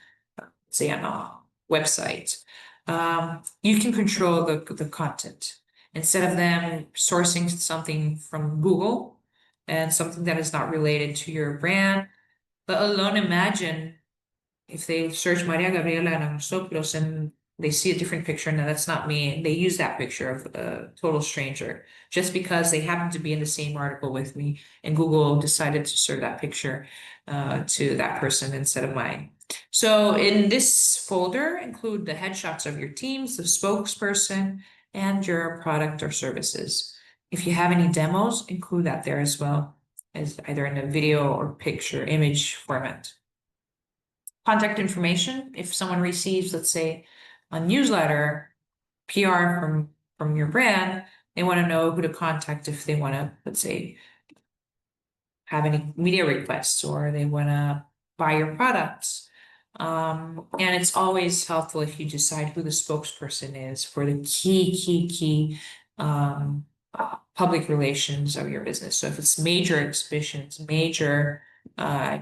say on a website. You can control the content instead of them sourcing something from Google and something that is not related to your brand. But alone imagine if they search Maria Gabriela Anagnostopoulos and they see a different picture, and that's not me, and they use that picture of a total stranger just because they happen to be in the same article with me, and Google decided to serve that picture to that person instead of mine. So in this folder, include the headshots of your teams, the spokesperson, and your product or services. If you have any demos, include that there as well, as either in a video or picture image format. Contact information, if someone receives, let's say, a newsletter, PR from your brand, they want to know who to contact if they want to, let's say, have any media requests or they want to buy your products. And it's always helpful if you decide who the spokesperson is for the key public relations of your business. So if it's major exhibitions, major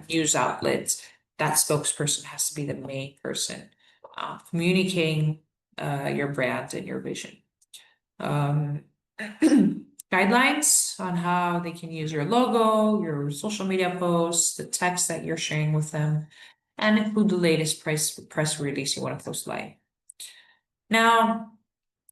news outlets, that spokesperson has to be the main person. communicating your brand and your vision. Guidelines on how they can use your logo, your social media posts, the text that you're sharing with them, and include the latest press release you want to post live. Now,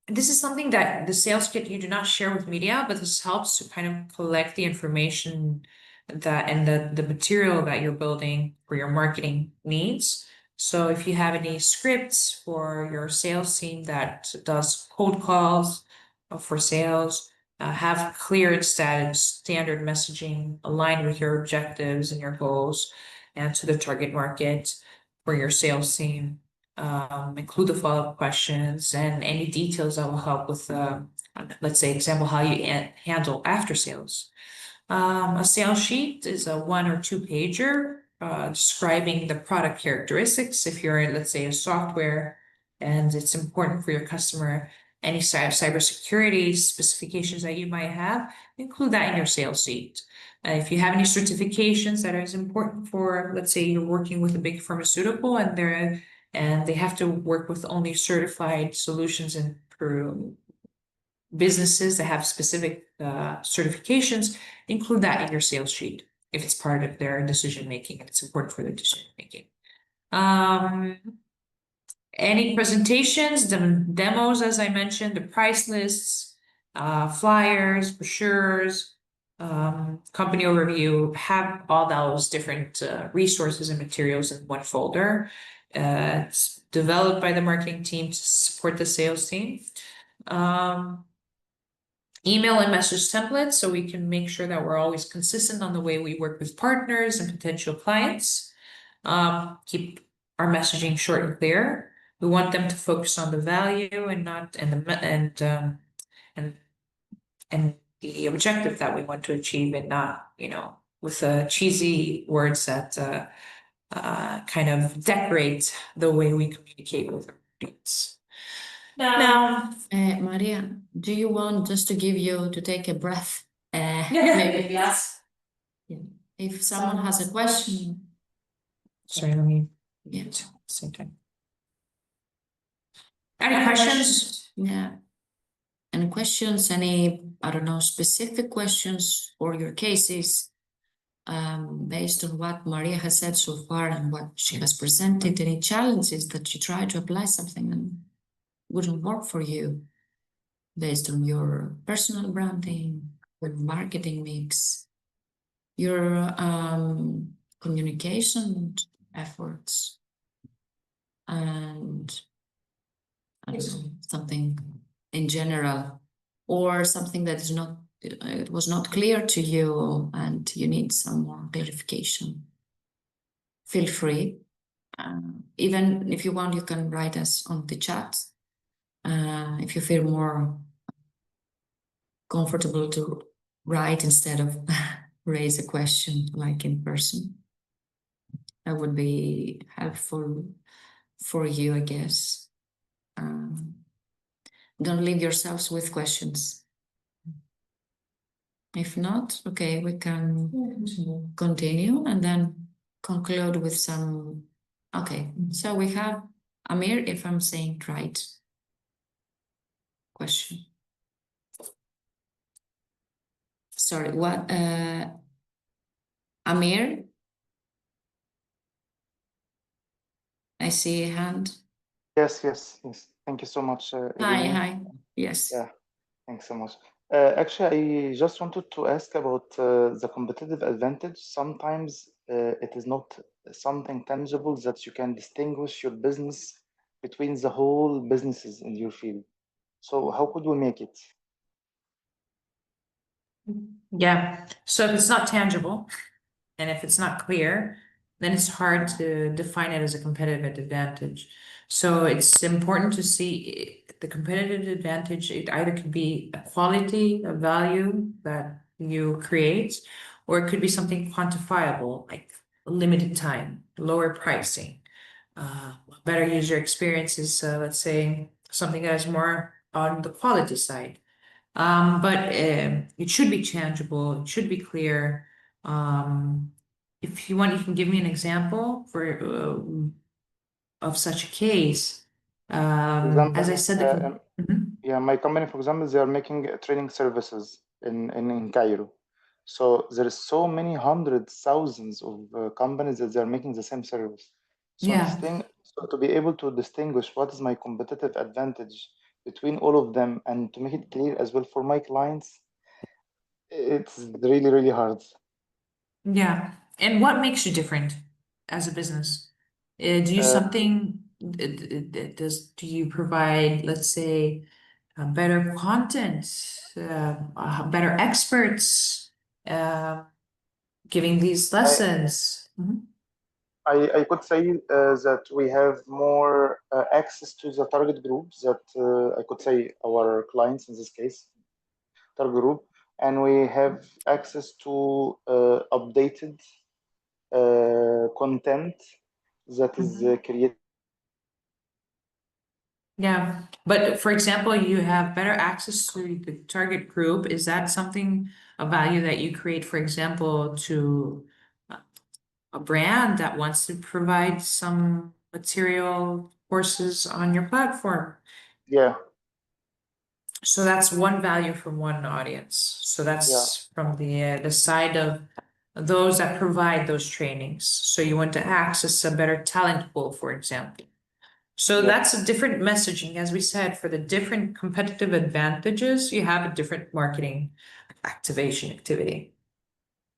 this is something that the sales kit you do not share with media, but this helps to kind of collect the information that and the material that you're building for your marketing needs. So if you have any scripts for your sales team that does cold calls for sales, have clear and standard messaging aligned with your objectives and your goals and to the target market for your sales team. Include the follow-up questions and any details that will help with, let's say, example, how you handle after sales. A sales sheet is a 1 or 2 pager describing the product characteristics. If you're, let's say, a software and it's important for your customer, any cybersecurity specifications that you might have, include that in your sales sheet. If you have any certifications that is important for, let's say, you're working with a big pharmaceutical and they have to work with only certified solutions and businesses that have specific certifications, include that in your sales sheet if it's part of their decision making and it's important for their decision making. Any presentations, demos, as I mentioned, the price lists, flyers, brochures, company overview, have all those different resources and materials in one folder. It's developed by the marketing team to support the sales team. Email and message templates, so we can make sure that we're always consistent on the way we work with partners and potential clients. Keep our messaging short and clear. We want them to focus on the value and not and the objective that we want to achieve, and not, with cheesy words that kind of decorate the way we communicate with our audience. Now,
Maria, do you want just to take a breath?
Maybe yes.
Yeah. If someone has a question.
Sorry, let me
mute.
Same time. Any questions?
Yeah. Any questions? Any, I don't know, specific questions for your cases? Based on what Maria has said so far and what she has presented, any challenges that you try to apply something and wouldn't work for you based on your personal branding, your marketing mix, your communication efforts, and I don't know, something in general, or something that is not, it was not clear to you and you need some more clarification. Feel free. Even if you want, you can write us on the chat. If you feel more comfortable to write instead of raise a question like in person, that would be helpful for you, I guess. Don't leave yourselves with questions. If not, okay, we can continue and then conclude with some. Okay, so we have Amir, if I'm saying right. Question. Sorry, what? Amir? I see a hand.
Yes. Thank you so much.
Hi. Yes.
Yeah, thanks so much. Actually, I just wanted to ask about the competitive advantage. Sometimes it is not something tangible that you can distinguish your business between the whole businesses in your field. So how could we make it?
Yeah, so if it's not tangible and if it's not clear, then it's hard to define it as a competitive advantage. So it's important to see the competitive advantage. It either could be a quality, a value that you create, or it could be something quantifiable, like limited time, lower pricing, better user experiences, let's say something that is more on the quality side. But it should be tangible, it should be clear. If you want, you can give me an example for of such a case.
For
As I
example,
said, Mhm.
yeah, my company, for example, they are making training services in Cairo. So there is so many hundreds, thousands of companies that they are making the same service.
Yeah,
So to be able to distinguish what is my competitive advantage between all of them and to make it clear as well for my clients, it's really, really hard.
yeah. And what makes you different as a business? Do you
Uh,
something, do you provide, let's say, better content, better experts, uh, giving these
I,
lessons? Mhm.
I could say that we have more access to the target groups that I could say our clients in this case, target group, and we have access to updated content that is
Mhm.
created.
Yeah, but for example, you have better access to the target group. Is that something, a value that you create, for example, to a brand that wants to provide some material courses on your platform?
Yeah,
So that's one value from one audience. So
yeah,
that's from the side of those that provide those trainings. So you want to access a better talent pool, for example. So
yeah.
that's a different messaging, as we said, for the different competitive advantages, you have a different marketing activation activity.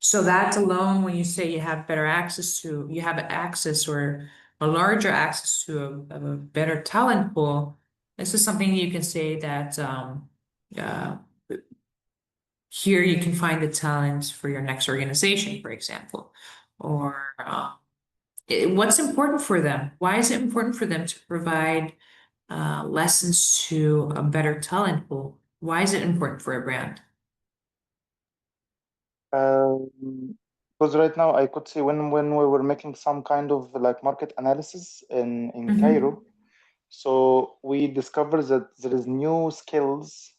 So that alone, when you say you have better access to, you have access or a larger access to a better talent pool, this is something you can say that uh, here you can find the talent for your next organization, for example, or what's important for them? Why is it important for them to provide lessons to a better talent pool? Why is it important for a brand?
Because right now I could see when we were making some kind of like market analysis in
Mm-hmm.
Cairo, so we discovered that there is new skills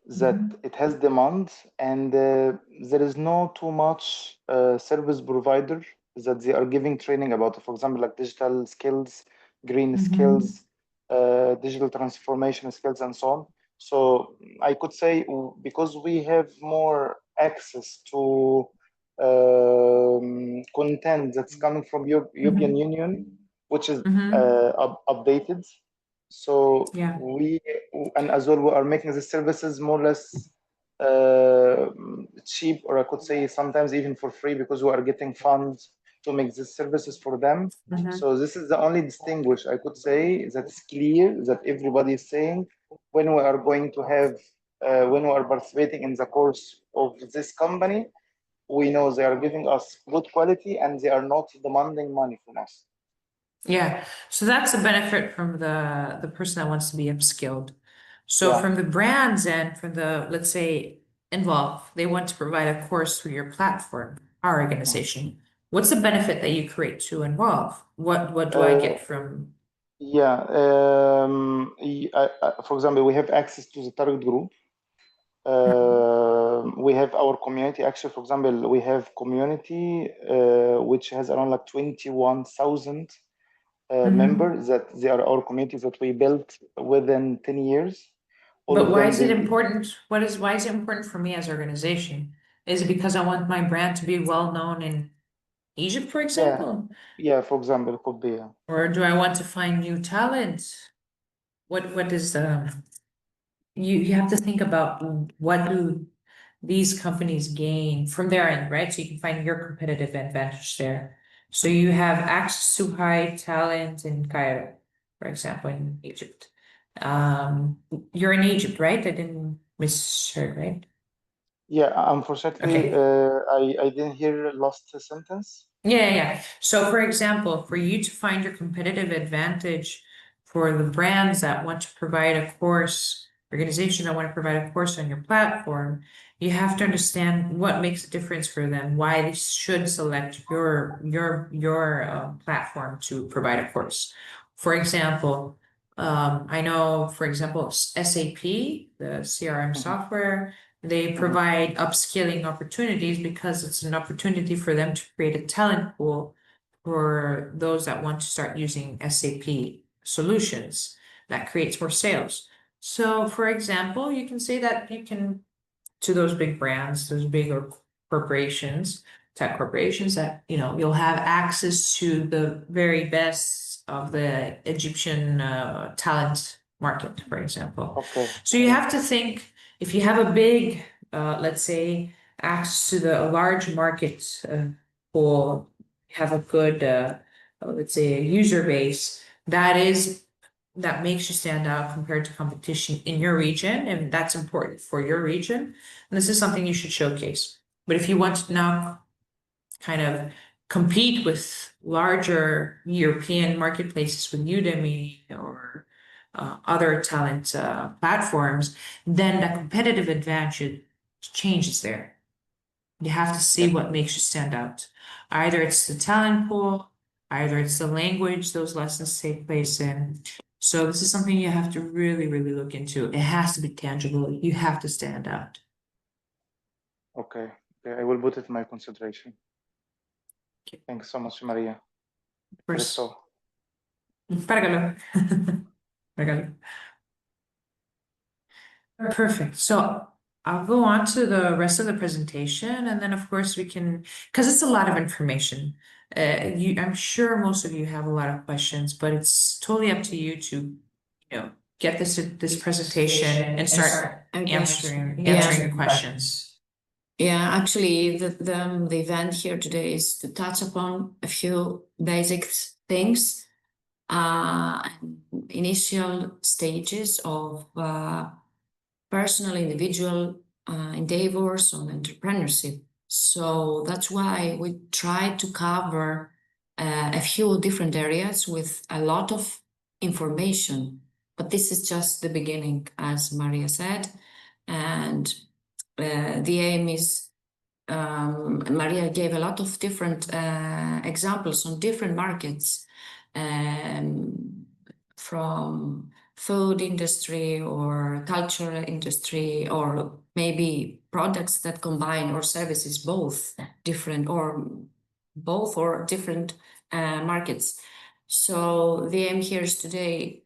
that
Mm-hmm.
it has demand and there is no too much service provider that they are giving training about, for example, like digital skills, green
Mm-hmm.
skills, digital transformation skills, and so on. So I could say because we have more access to content that's coming from European
Mm-hmm.
Union, which is
Mm-hmm.
updated. So
Yeah.
we and as well we are making the services more or less cheap, or I could say sometimes even for free, because we are getting funds to make these services for them.
Mm-hmm.
So this is the only distinguish I could say that's clear that everybody is saying when we are going to have when we are participating in the course of this company, we know they are giving us good quality and they are not demanding money from us.
Yeah. So that's a benefit from the person that wants to be upskilled. So
Yeah.
from the brands and from the, let's say, Involve, they want to provide a course through your platform, our
Mhm.
organization. What's the benefit that you create to Involve? What do I
Uh,
get from?
Yeah, for example, we have access to the target group. We have our community. Actually, for example, we have community which has around like 21,000
Mhm.
members that they are our community that we built within 10 years. All
But
of
why
them,
is it important? Why is it important for me as organization? Is it because I want my brand to be well known in Egypt, for
yeah,
example?
yeah, for example, it could be.
Or do I want to find new talent? What is you have to think about what do these companies gain from their end, right? So you can find your competitive advantage there. So you have access to high talent in Cairo, for example, in Egypt. Um, you're in Egypt, right? I didn't misheard, right?
Yeah, unfortunately,
Okay.
I didn't hear last sentence.
Yeah. So for example, for you to find your competitive advantage for the brands that want to provide a course, organization that want to provide a course on your platform, you have to understand what makes a difference for them, why they should select your platform to provide a course. For example, I know, for example, SAP, the CRM
Mhm,
software, they
mhm.
provide upskilling opportunities because it's an opportunity for them to create a talent pool for those that want to start using SAP solutions that creates more sales. So for example, you can say that you can, to those big brands, those bigger corporations, tech corporations, that, you know, you'll have access to the very best of the Egyptian talent market, for example.
Okay.
So you have to think, if you have a big, let's say, access to the large market pool, have a good, let's say, a user base, that makes you stand out compared to competition in your region, and that's important for your region. And this is something you should showcase. But if you want to now kind of compete with larger European marketplaces with Udemy or other talent platforms, then the competitive advantage changes there. You have to see what makes you stand out. Either it's the talent pool, either it's the language those lessons take place in. So this is something you have to really, really look into. It has to be tangible. You have to stand out.
Okay. I will put it in my consideration.
Okay.
Thanks so much, Maria.
First,
So,
Párgalo. Párgalo. Perfect. So I'll go on to the rest of the presentation, and then of course we can, because it's a lot of information. I'm sure most of you have a lot of questions, but it's totally up to you to, you know, get this presentation and start answering the questions.
Yeah, actually, the event here today is to touch upon a few basic things, initial stages of personal, individual endeavors on entrepreneurship. So that's why we try to cover a few different areas with a lot of information. But this is just the beginning, as Maria said, and the aim is, Maria gave a lot of different examples on different markets, from food industry or cultural industry, or maybe products that combine, or services, both different or different markets. So the aim here is today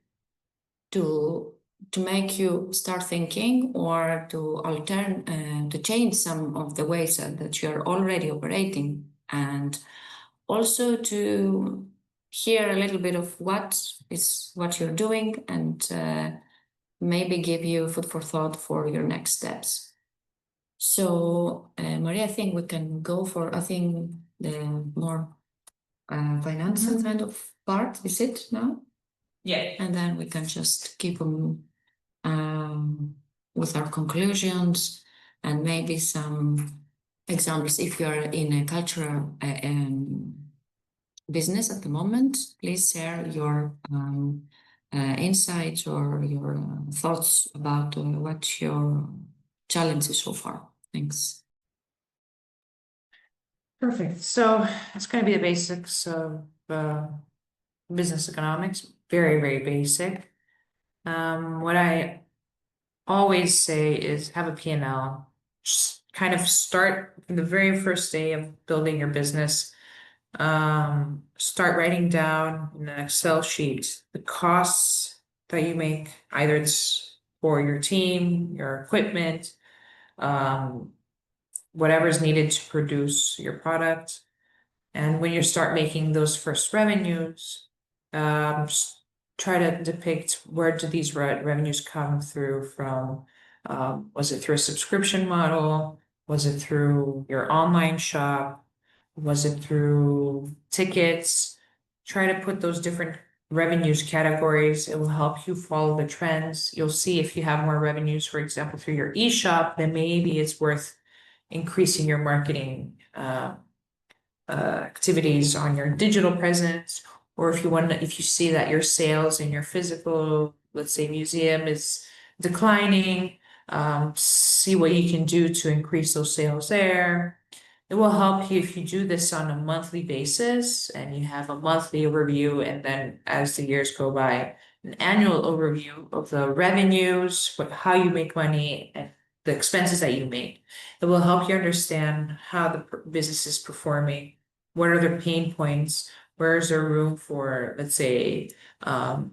to make you start thinking, or to to change some of the ways that you're already operating, and also to hear a little bit of what you're doing, and maybe give you food for thought for your next steps. So Maria, I think we can go for, the more financial kind of part. Is it now?
Yeah.
And then we can just keep them with our conclusions, and maybe some examples. If you are in a cultural business at the moment, please share your insights or your thoughts about what your challenges so far. Thanks.
Perfect. So it's going to be the basics of business economics. Very, very basic. What I always say is have a P&L. Just kind of start from the very first day of building your business. Start writing down in an Excel sheet the costs that you make. Either it's for your team, your equipment, whatever is needed to produce your product. And when you start making those first revenues, just try to depict, where do these revenues come through from? Was it through a subscription model? Was it through your online shop? Was it through tickets? Try to put those different revenues categories. It will help you follow the trends. You'll see if you have more revenues, for example, through your e-shop, then maybe it's worth increasing your marketing activities on your digital presence. Or if you see that your sales in your physical, let's say, museum is declining, see what you can do to increase those sales there. It will help you if you do this on a monthly basis, and you have a monthly overview, and then as the years go by, an annual overview of the revenues, how you make money, and the expenses that you make. It will help you understand how the business is performing, what are the pain points, Where is there room for, let's say, of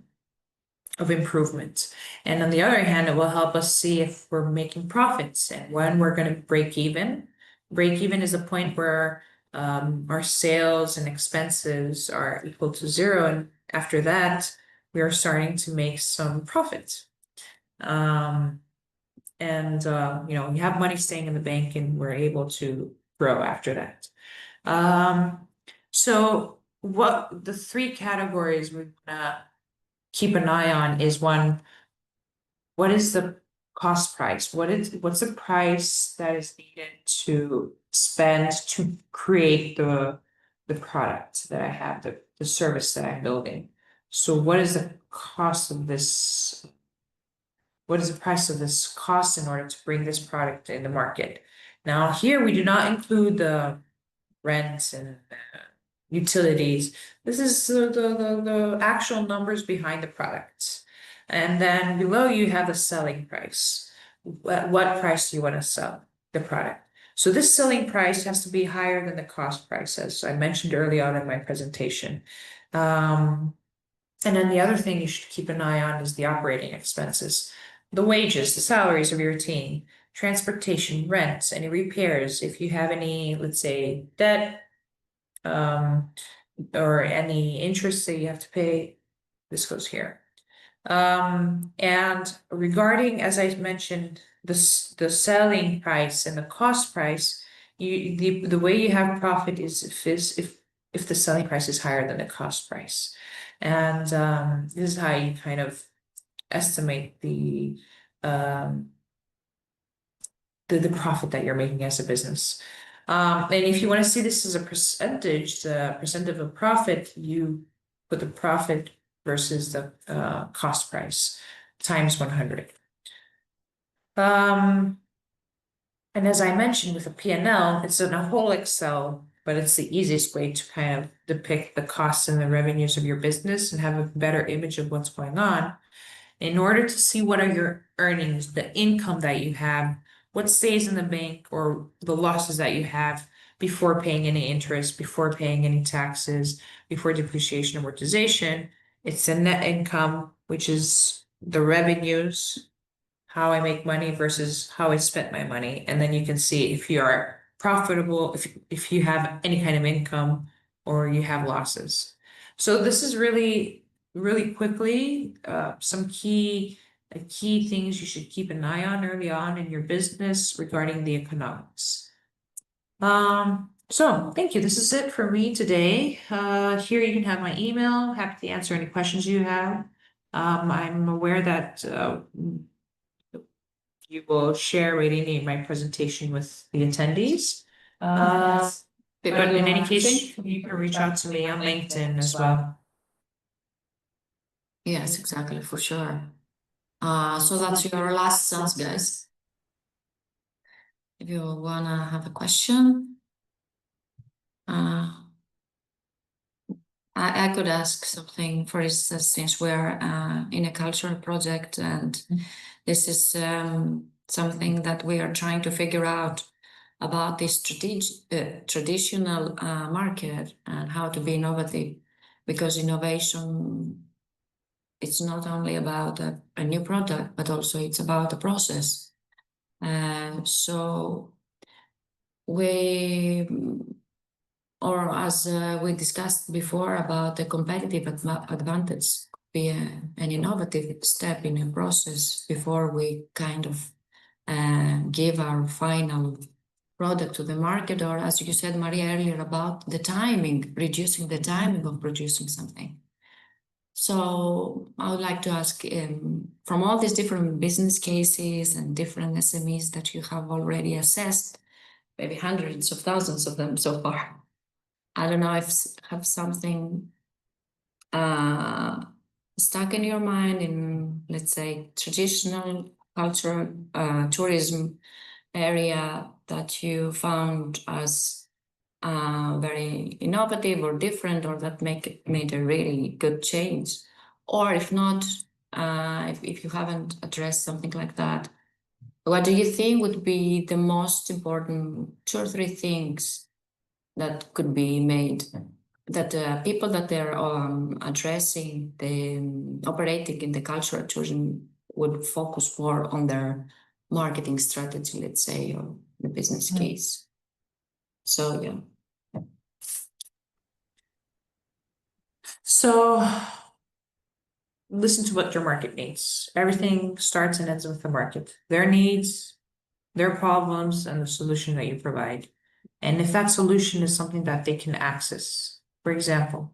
improvement? And on the other hand, it will help us see if we're making profits and when we're going to break even. Break even is a point where our sales and expenses are equal to zero, and after that, we are starting to make some profits. You know, we have money staying in the bank and we're able to grow after that. So what the three categories we're gonna keep an eye on is one, what is the cost price? What's the price that is needed to spend to create the product that I have, the service that I'm building? So what is the cost of this? What is the price of this cost in order to bring this product in the market? Now, here we do not include the rent and utilities. This is the actual numbers behind the product. And then below you have the selling price. What price do you want to sell the product? So this selling price has to be higher than the cost price, as I mentioned early on in my presentation. And then the other thing you should keep an eye on is the operating expenses, the wages, the salaries of your team, transportation, rent, any repairs, if you have any, let's say, debt, or any interest that you have to pay, this goes here. And regarding, as I mentioned, the selling price and the cost price, the way you have profit is if the selling price is higher than the cost price. And this is how you kind of estimate the profit that you're making as a business. And if you want to see this as a percentage, the percent of a profit, you put the profit versus the cost price times 100. And as I mentioned with a P&L, it's in a whole Excel, but it's the easiest way to kind of depict the costs and the revenues of your business and have a better image of what's going on. In order to see what are your earnings, the income that you have, what stays in the bank, or the losses that you have before paying any interest, before paying any taxes, before depreciation, amortization, it's the net income, which is the revenues, how I make money versus how I spent my money. And then you can see if you are profitable, if you have any kind of income or you have losses. So this is really quickly some key things you should keep an eye on early on in your business regarding the economics. So thank you. This is it for me today. Here you can have my email. Happy to answer any questions you have. I'm aware that you will share reading my presentation with the attendees. But in any case, you can reach out to me on LinkedIn as well.
Yes, exactly, for sure. So that's your last sentence, guys. If you wanna have a question, I could ask something. For instance, since we're in a cultural project, and this is something that we are trying to figure out about this traditional market and how to be innovative, because innovation, it's not only about a new product, but also it's about a process. So or as we discussed before about the competitive advantage, be an innovative step in a process before we kind of give our final product to the market, or as you said, Maria, earlier about the timing, reducing the timing of producing something. So I would like to ask, from all these different business cases and different SMEs that you have already assessed, maybe hundreds of thousands of them so far, I don't know if have something stuck in your mind in, let's say, traditional culture, tourism area that you found as very innovative or different, or that made a really good change. Or if not, if you haven't addressed something like that, what do you think would be the most important 2 or 3 things that could be made that the people that they're addressing, the operating in the cultural tourism would focus more on their marketing strategy, let's say, or the business case. So yeah.
So listen to what your market needs. Everything starts and ends with the market, their needs, their problems, and the solution that you provide. And if that solution is something that they can access, for example,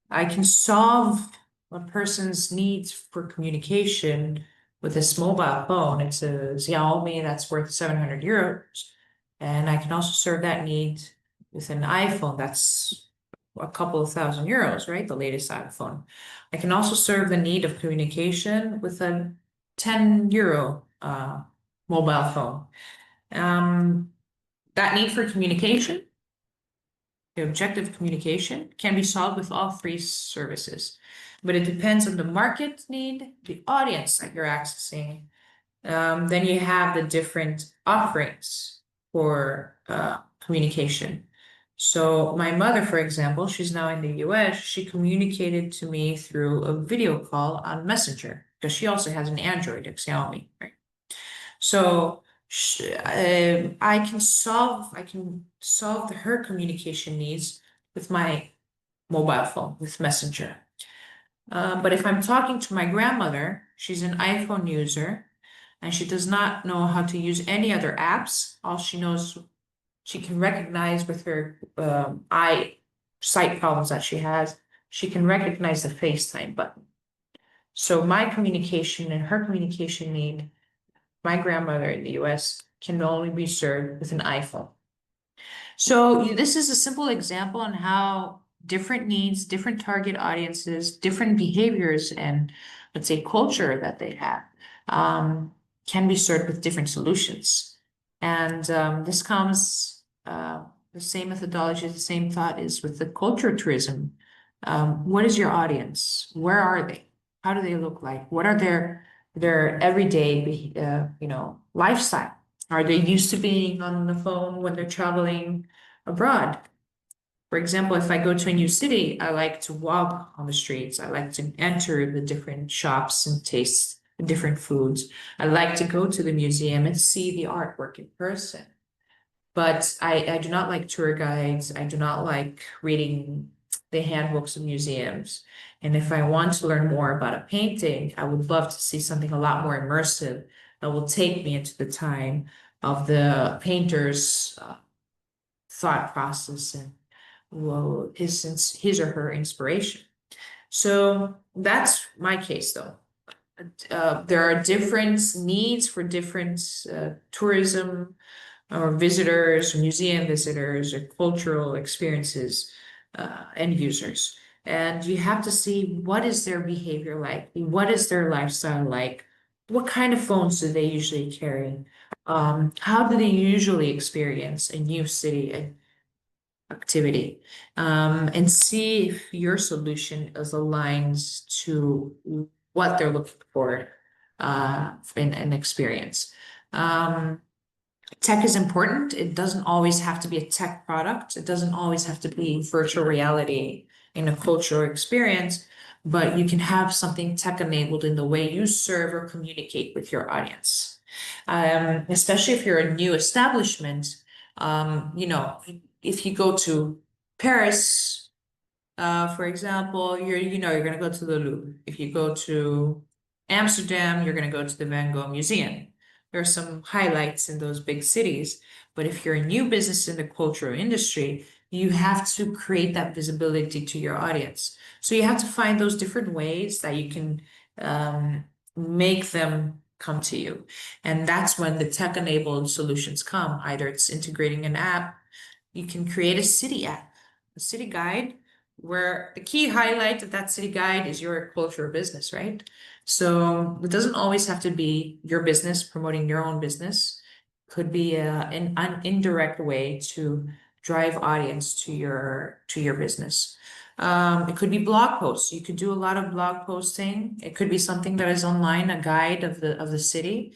I can solve a person's needs for communication with this mobile phone. It's a Xiaomi that's worth 700 euros. And I can also serve that need with an iPhone that's a couple of €1,000, right? The latest iPhone. I can also serve the need of communication with a 10 euro mobile phone. That need for communication, the objective communication, can be solved with all three services, but it depends on the market need, the audience that you're accessing. Then you have the different offerings for communication. So my mother, for example, she's now in the US, she communicated to me through a video call on Messenger, because she also has an Android, a Xiaomi, right? So I can solve her communication needs with my mobile phone, with Messenger. But if I'm talking to my grandmother, she's an iPhone user, and she does not know how to use any other apps. All she knows, she can recognize with her sight problems that she has, she can recognize the FaceTime button. So my communication and her communication need, my grandmother in the US, can only be served with an iPhone. So this is a simple example on how different needs, different target audiences, different behaviors, and let's say culture that they have can be served with different solutions. And this comes, the same methodology, the same thought is with the culture tourism. What is your audience? Where are they? How do they look like? What are their everyday, lifestyle? Are they used to being on the phone when they're traveling abroad? For example, if I go to a new city, I like to walk on the streets. I like to enter the different shops and taste the different foods. I like to go to the museum and see the artwork in person. But I do not like tour guides. I do not like reading the handbooks of museums. And if I want to learn more about a painting, I would love to see something a lot more immersive that will take me into the time of the painter's thought process and his or her inspiration. So that's my case, though. There are different needs for different tourism or visitors, or museum visitors, or cultural experiences, end users. And you have to see what is their behavior like, what is their lifestyle like, what kind of phones do they usually carry, how do they usually experience a new city activity, and see if your solution is aligned to what they're looking for in an experience. Tech is important. It doesn't always have to be a tech product. It doesn't always have to be virtual reality in a cultural experience, but you can have something tech enabled in the way you serve or communicate with your audience. Especially if you're a new establishment, if you go to Paris, for example, you're going to go to the Louvre. If you go to Amsterdam, you're going to go to the Van Gogh Museum. There are some highlights in those big cities, but if you're a new business in the cultural industry, you have to create that visibility to your audience. So you have to find those different ways that you can make them come to you. And that's when the tech-enabled solutions come. Either it's integrating an app, you can create a city app, a city guide, where the key highlight of that city guide is your cultural business, right? So it doesn't always have to be your business promoting your own business. Could be an indirect way to drive audience to your business. It could be blog posts. You could do a lot of blog posting. It could be something that is online, a guide of the city.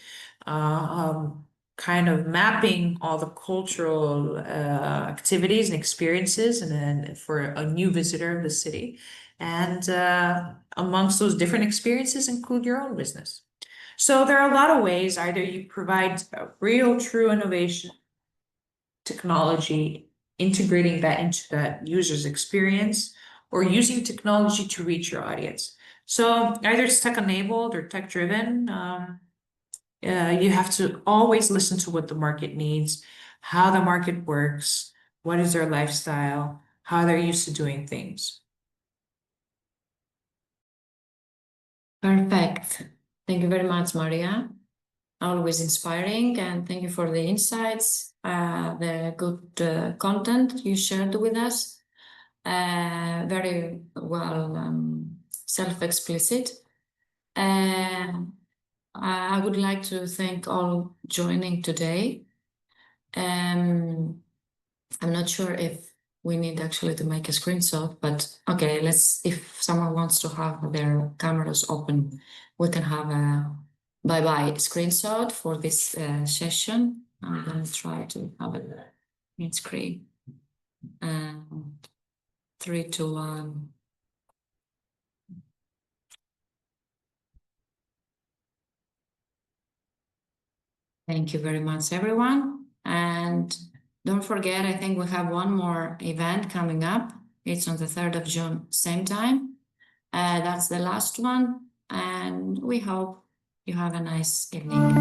kind of mapping all the cultural activities and experiences, and then for a new visitor of the city. And amongst those different experiences include your own business. So there are a lot of ways. Either you provide a real, true innovation technology, integrating that into that user's experience, or using technology to reach your audience. So either it's tech-enabled or tech-driven. You have to always listen to what the market needs, how the market works, what is their lifestyle, how they're used to doing things.
Perfect. Thank you very much, Maria. Always inspiring, and thank you for the insights, the good content you shared with us. Very well self-explicit. I would like to thank all joining today. I'm not sure if we need actually to make a screenshot, but okay, if someone wants to have their cameras open, we can have a bye-bye screenshot for this session. I'm gonna try to have it in screen. 3, 2, 1. Thank you very much, everyone. And don't forget, I think we have one more event coming up. It's on the 3rd of June, same time. That's the last one. And we hope you have a nice evening.